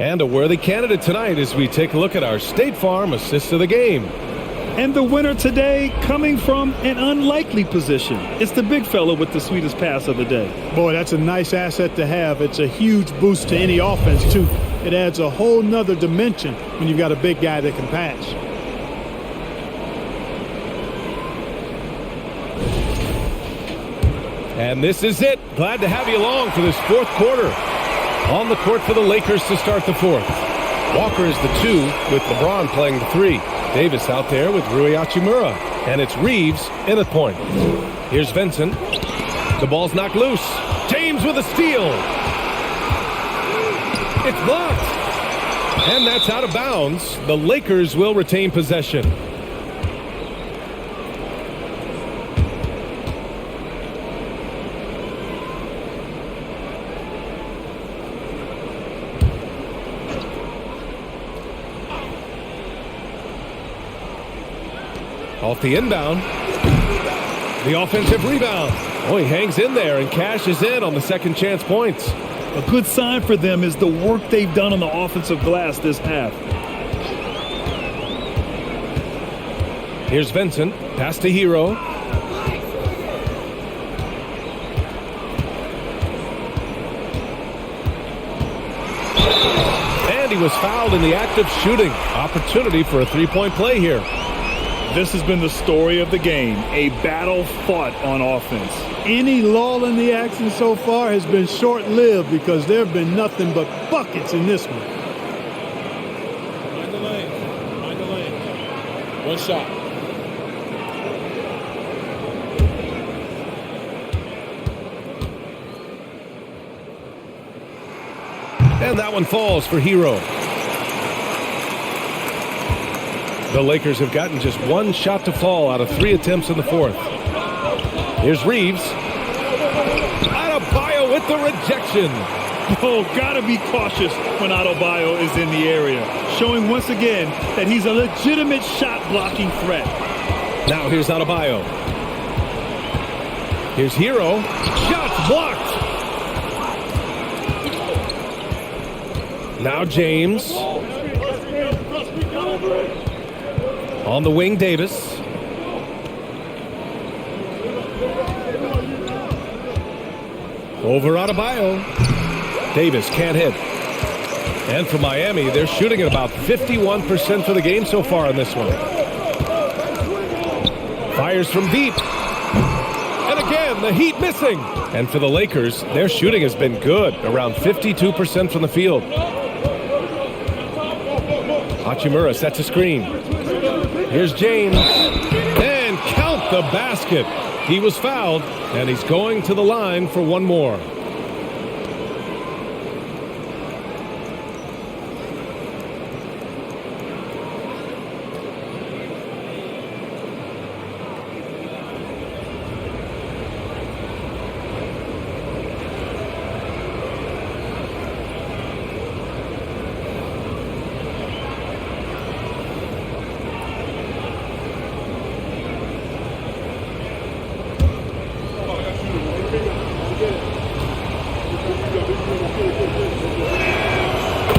And a worthy candidate tonight as we take a look at our State Farm assist of the game. And the winner today coming from an unlikely position. It's the big fella with the sweetest pass of the day. Boy, that's a nice asset to have. It's a huge boost to any offense, too. It adds a whole nother dimension when you've got a big guy that can pass. And this is it. Glad to have you along for this fourth quarter. On the court for the Lakers to start the fourth. Walker is the 2 with LeBron playing the 3. Davis out there with Rui Hachimura. And it's Reeves in at point. Here's Vincent. The ball's knocked loose. James with a steal. It's blocked. And that's out of bounds. The Lakers will retain possession. Off the inbound. The offensive rebound. Oh, he hangs in there and cashes in on the second chance points. A good sign for them is the work they've done on the offensive glass this half. Here's Vincent. Pass to Hero. And he was fouled in the act of shooting. Opportunity for a three-point play here. This has been the story of the game, a battle fought on offense. Any lull in the action so far has been short-lived because there have been nothing but buckets in this one. Mind the lane. Mind the lane. One shot. And that one falls for Hero. The Lakers have gotten just one shot to fall out of 3 attempts in the fourth. Here's Reeves. Adebayo with the rejection. Oh, gotta be cautious when Adebayo is in the area. Showing once again that he's a legitimate shot-blocking threat. Now here's Adebayo. Here's Hero. Shots blocked. Now James. On the wing, Davis. Over Adebayo. Davis can't hit. And for Miami, they're shooting at about 51% for the game so far in this one. Fires from deep. And again, the Heat missing. And for the Lakers, their shooting has been good, around 52% from the field. Hachimura sets a screen. Here's James. And count the basket. He was fouled, and he's going to the line for one more.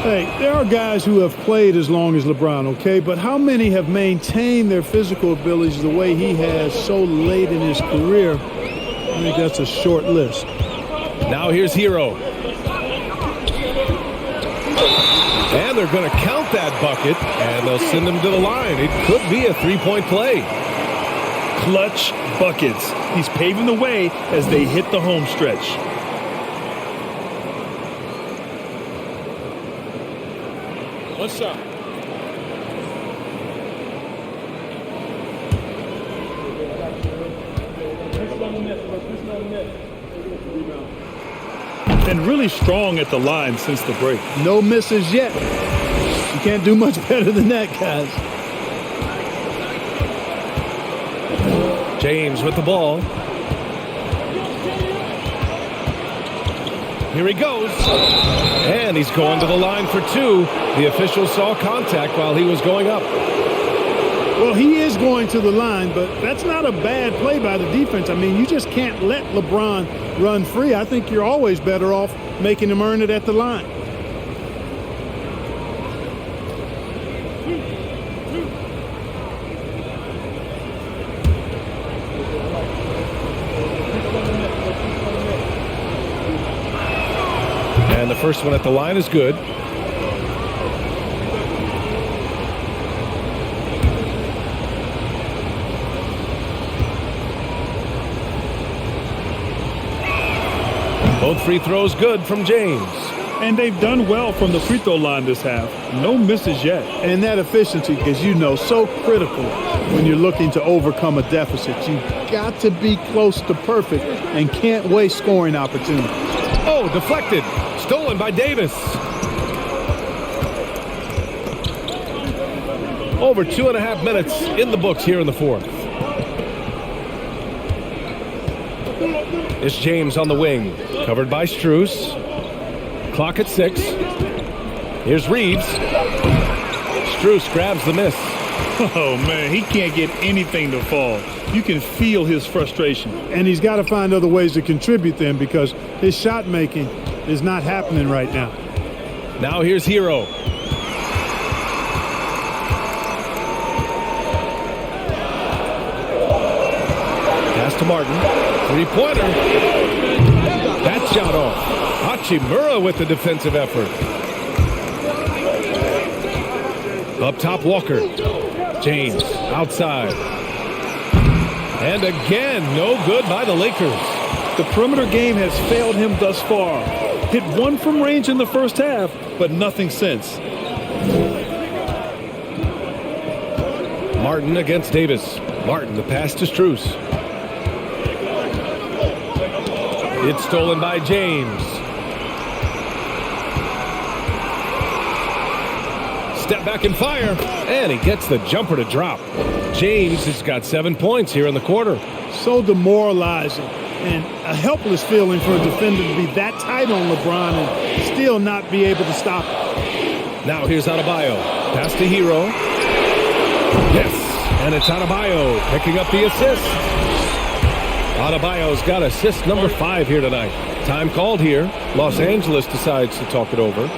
Hey, there are guys who have played as long as LeBron, okay? But how many have maintained their physical abilities the way he has so late in his career? I think that's a short list. Now here's Hero. And they're going to count that bucket, and they'll send him to the line. It could be a three-point play. Clutch buckets. He's paving the way as they hit the home stretch. One shot. And really strong at the line since the break. No misses yet. You can't do much better than that, guys. James with the ball. Here he goes. And he's going to the line for two. The official saw contact while he was going up. Well, he is going to the line, but that's not a bad play by the defense. I mean, you just can't let LeBron run free. I think you're always better off making him earn it at the line. And the first one at the line is good. Both free throws good from James. And they've done well from the free throw line this half. No misses yet. And that efficiency, because you know, so critical when you're looking to overcome a deficit. You've got to be close to perfect and can't waste scoring opportunities. Oh, deflected. Stolen by Davis. Over 2.5 minutes in the books here in the fourth. It's James on the wing. Covered by Strus. Clock at 6. Here's Reeves. Strus grabs the miss. Oh, man, he can't get anything to fall. You can feel his frustration. And he's got to find other ways to contribute then, because his shot making is not happening right now. Now here's Hero. Pass to Martin. Three-pointer. That shot off. Hachimura with the defensive effort. Up top, Walker. James outside. And again, no good by the Lakers. The perimeter game has failed him thus far. Hit one from range in the first half, but nothing since. Martin against Davis. Martin, the pass to Strus. It's stolen by James. Step back and fire. And he gets the jumper to drop. James has got 7 points here in the quarter. So demoralizing and a helpless feeling for a defender to be that tight on LeBron and still not be able to stop him. Now here's Adebayo. Pass to Hero. Yes, and it's Adebayo picking up the assist. Adebayo's got assist number 5 here tonight. Time called here. Los Angeles decides to talk it over.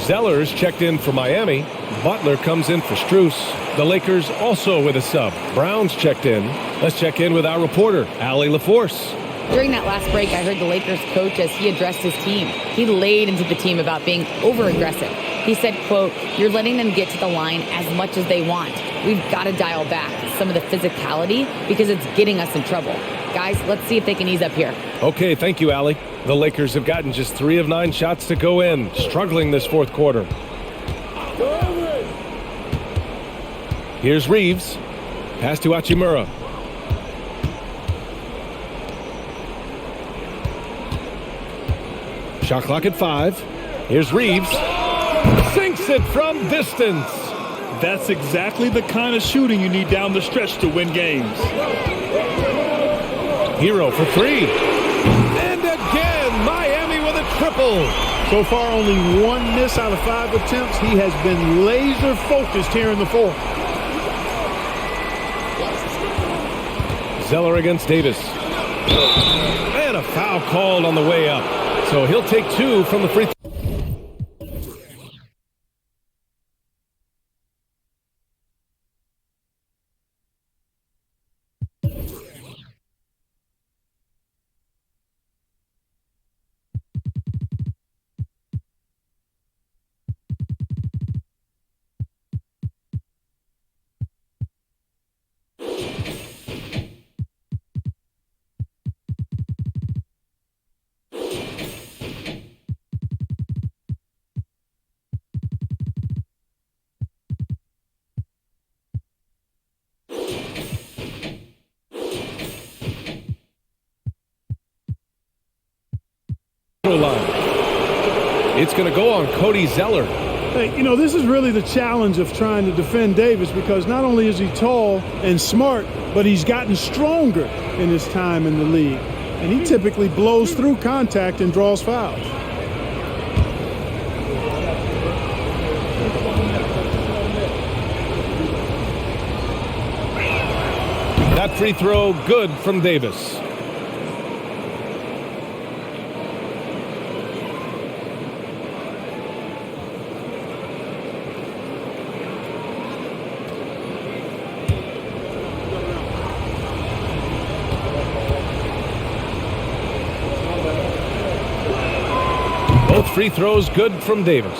Zeller's checked in for Miami. Butler comes in for Strus. The Lakers also with a sub. Brown's checked in. Let's check in with our reporter, Allie LaForce. During that last break, I heard the Lakers coach as he addressed his team. He laid into the team about being over-aggressive. He said, quote, "You're letting them get to the line as much as they want. We've got to dial back some of the physicality because it's getting us in trouble. Guys, let's see if they can ease up here." Okay, thank you, Allie. The Lakers have gotten just 3 of 9 shots to go in, struggling this fourth quarter. Here's Reeves. Pass to Hachimura. Shot clock at 5. Here's Reeves. Sinks it from distance. That's exactly the kind of shooting you need down the stretch to win games. Hero for 3. And again, Miami with a triple. So far, only 1 miss out of 5 attempts. He has been laser focused here in the fourth. Zeller against Davis. And a foul called on the way up. So he'll take 2 from the free throw. Line. It's going to go on Cody Zeller. Hey, you know, this is really the challenge of trying to defend Davis because not only is he tall and smart, but he's gotten stronger in his time in the league. And he typically blows through contact and draws fouls. That free throw good from Davis. Both free throws good from Davis.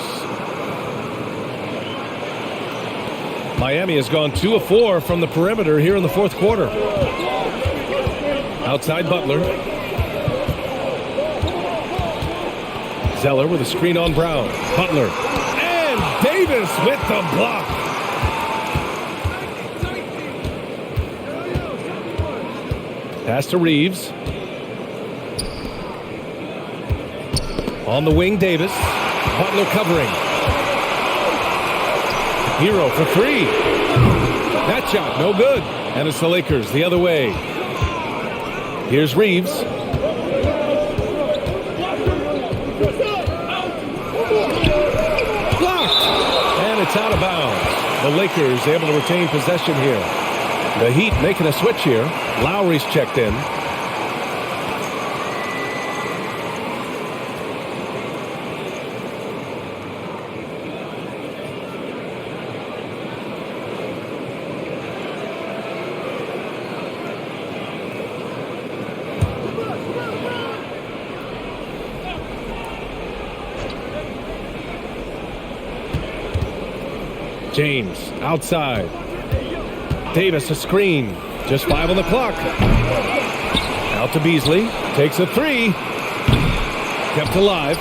Miami has gone 2 of 4 from the perimeter here in the fourth quarter. Outside Butler. Zeller with a screen on Brown. Butler. And Davis with the block. Pass to Reeves. On the wing, Davis. Butler covering. Hero for 3. That shot, no good. And it's the Lakers the other way. Here's Reeves. Blocked. And it's out of bounds. The Lakers able to retain possession here. The Heat making a switch here. Lowry's checked in. James outside. Davis a screen. Just 5 on the clock. Out to Beasley. Takes a 3. Kept alive.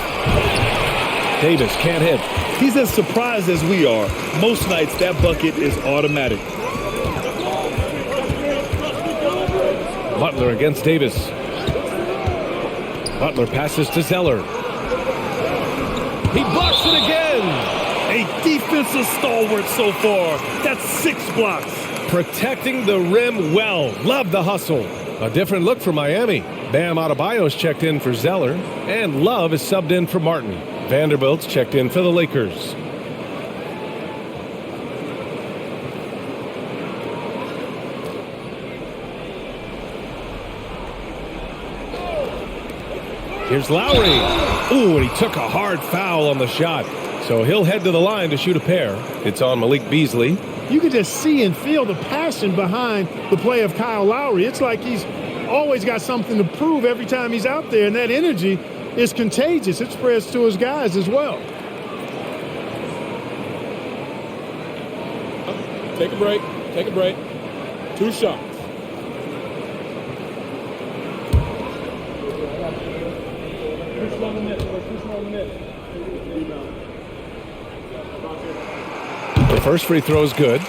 Davis can't hit. He's as surprised as we are. Most nights that bucket is automatic. Butler against Davis. Butler passes to Zeller. He blocks it again. A defensive stalwart so far. That's 6 blocks. Protecting the rim well. Love the hustle. A different look for Miami. Bam Adebayo's checked in for Zeller. And Love is subbed in for Martin. Vanderbilt's checked in for the Lakers. Here's Lowry. Ooh, and he took a hard foul on the shot. So he'll head to the line to shoot a pair. It's on Malik Beasley. You can just see and feel the passion behind the play of Kyle Lowry. It's like he's always got something to prove every time he's out there, and that energy is contagious. It spreads to his guys as well. Take a break. Take a break. 2 shots. The first free throw is good.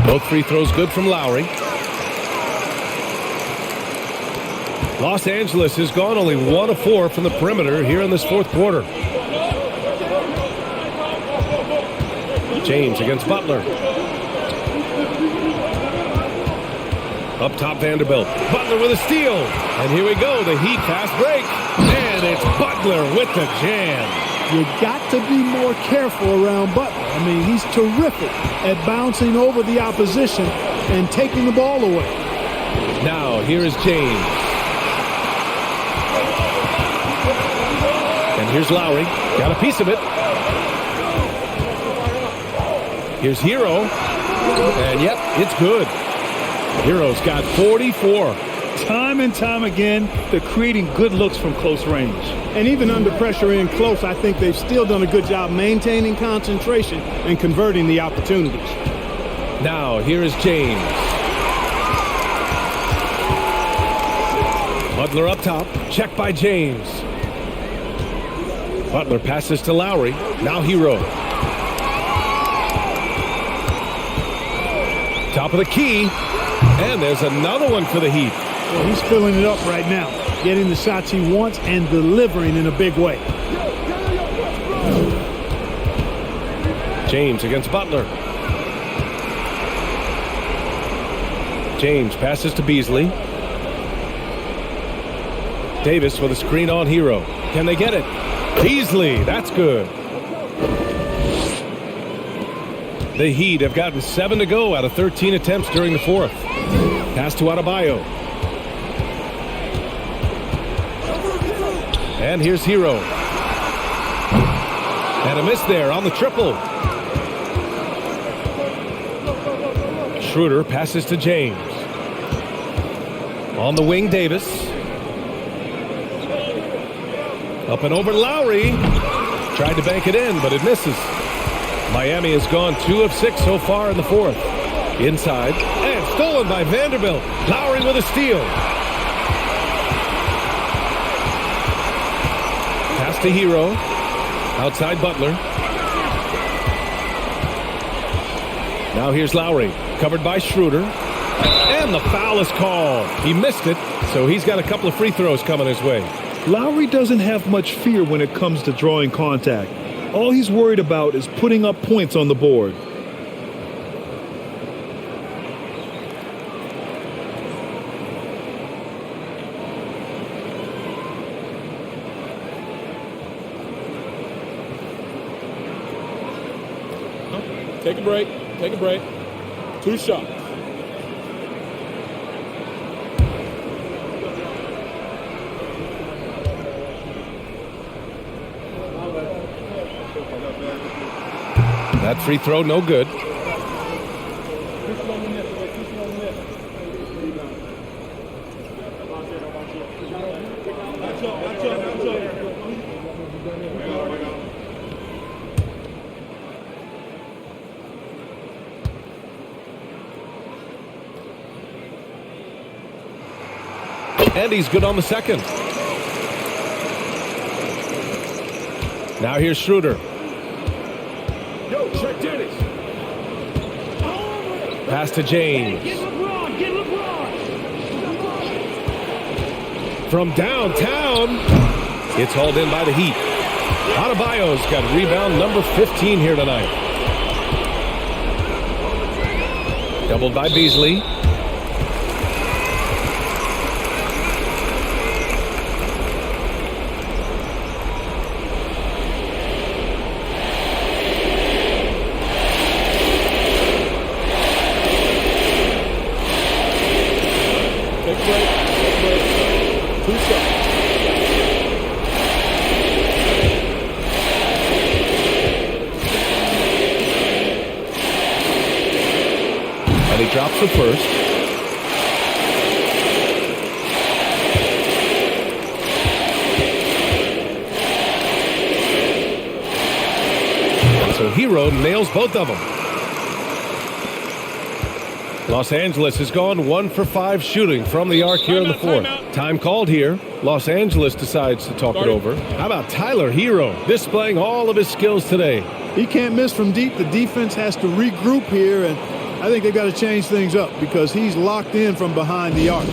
Both free throws good from Lowry. Los Angeles has gone only 1 of 4 from the perimeter here in this fourth quarter. James against Butler. Up top, Vanderbilt. Butler with a steal. And here we go, the Heat fast break. And it's Butler with the jam. You got to be more careful around Butler. I mean, he's terrific at bouncing over the opposition and taking the ball away. Now, here is James. And here's Lowry. Got a piece of it. Here's Hero. And yep, it's good. Hero's got 44. Time and time again, they're creating good looks from close range. And even under pressure in close, I think they've still done a good job maintaining concentration and converting the opportunities. Now, here is James. Butler up top. Check by James. Butler passes to Lowry. Now Hero. Top of the key. And there's another one for the Heat. Well, he's filling it up right now, getting the shots he wants and delivering in a big way. James against Butler. James passes to Beasley. Davis with a screen on Hero. Can they get it? Beasley, that's good. The Heat have gotten 7 to go out of 13 attempts during the fourth. Pass to Adebayo. And here's Hero. And a miss there on the triple. Schroeder passes to James. On the wing, Davis. Up and over Lowry. Tried to bank it in, but it misses. Miami has gone 2 of 6 so far in the fourth. Inside. And stolen by Vanderbilt. Lowry with a steal. Pass to Hero. Outside Butler. Now here's Lowry. Covered by Schroeder. And the foul is called. He missed it, so he's got a couple of free throws coming his way. Lowry doesn't have much fear when it comes to drawing contact. All he's worried about is putting up points on the board. Take a break. Take a break. 2 shots. That free throw, no good. And he's good on the second. Now here's Schroeder. Pass to James. From downtown. It's hauled in by the Heat. Adebayo's got rebound number 15 here tonight. Doubled by Beasley. he drops the first. And so Hero nails both of them. Los Angeles has gone 1 for 5 shooting from the arc here in the fourth. Time called here. Los Angeles decides to talk it over. How about Tyler Hero displaying all of his skills today? He can't miss from deep. The defense has to regroup here, and I think they've got to change things up because he's locked in from behind the arc.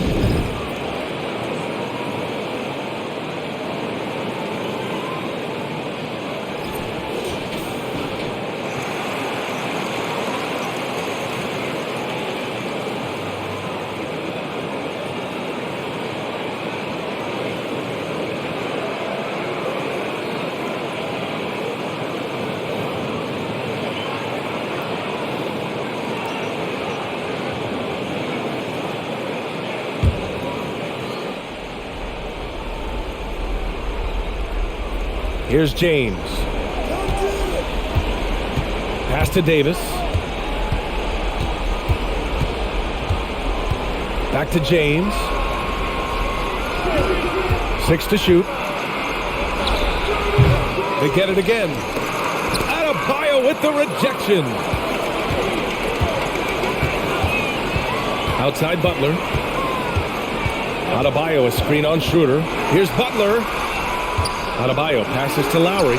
Here's James. Pass to Davis. Back to James. 6 to shoot. They get it again. Adebayo with the rejection. Outside Butler. Adebayo, a screen on Schroeder. Here's Butler. Adebayo passes to Lowry.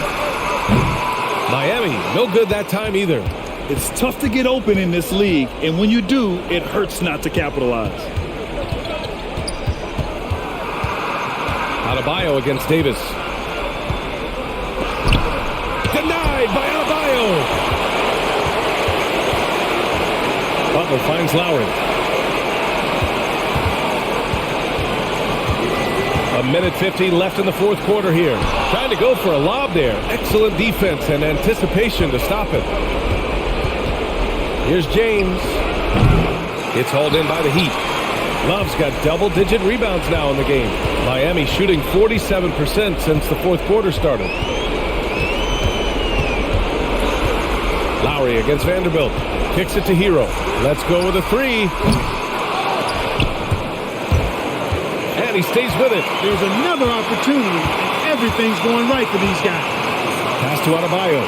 Miami, no good that time either. It's tough to get open in this league, and when you do, it hurts not to capitalize. Adebayo against Davis. Denied by Adebayo. Butler finds Lowry. A minute 15 left in the fourth quarter here. Trying to go for a lob there. Excellent defense and anticipation to stop it. Here's James. It's hauled in by the Heat. Love's got double-digit rebounds now in the game. Miami shooting 47% since the fourth quarter started. Lowry against Vanderbilt. Kicks it to Hero. Let's go with a three. He stays with it. There's another opportunity, and everything's going right for these guys. Pass to Adebayo.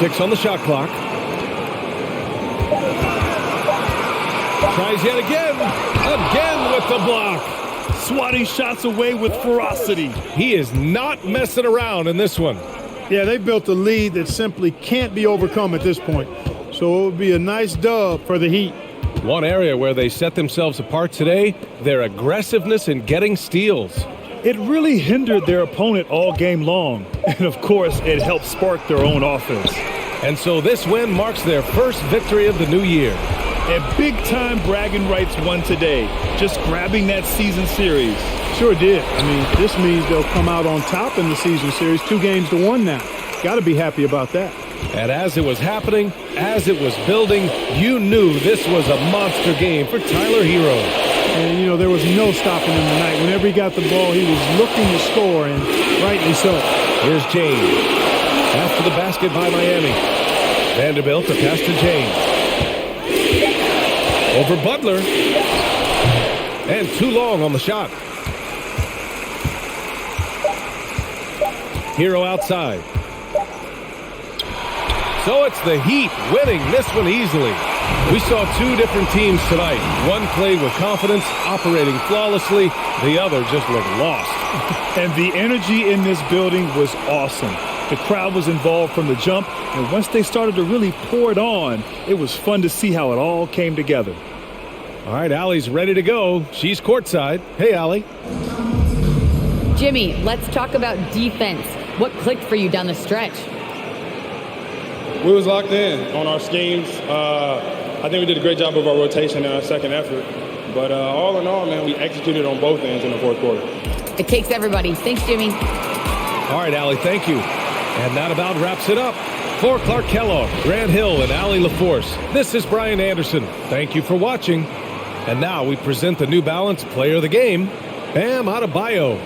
6 on the shot clock. Tries yet again. Again with the block. Swatting shots away with ferocity. He is not messing around in this one. Yeah, they built a lead that simply can't be overcome at this point. So it would be a nice dub for the Heat. One area where they set themselves apart today, their aggressiveness in getting steals. It really hindered their opponent all game long. And, of course, it helped spark their own offense. And so this win marks their first victory of the new year. And big-time bragging rights won today, just grabbing that season series. Sure did. I mean, this means they'll come out on top in the season series, 2-1 now. Got to be happy about that. And as it was happening, as it was building, you knew this was a monster game for Tyler Hero. And, you know, there was no stopping him tonight. Whenever he got the ball, he was looking to score, and rightly so. Here's James. After the basket by Miami. Vanderbilt, a pass to James. Over Butler. And too long on the shot. Hero outside. So it's the Heat winning this one easily. We saw two different teams tonight. One played with confidence, operating flawlessly. The other just looked lost. And the energy in this building was awesome. The crowd was involved from the jump, and once they started to really pour it on, it was fun to see how it all came together. All right, Allie's ready to go. She's courtside. Hey, Allie. Jimmy, let's talk about defense. What clicked for you down the stretch? We was locked in on our schemes. I think we did a great job of our rotation and our second effort. But all in all, man, we executed on both ends in the fourth quarter. It takes everybody. Thanks, Jimmy. All right, Allie, thank you. And that about wraps it up. For Clark Kellogg, Grant Hill, and Allie LaForce, this is Brian Anderson. Thank you for watching. And now we present the New Balance Player of the Game, Bam Adebayo.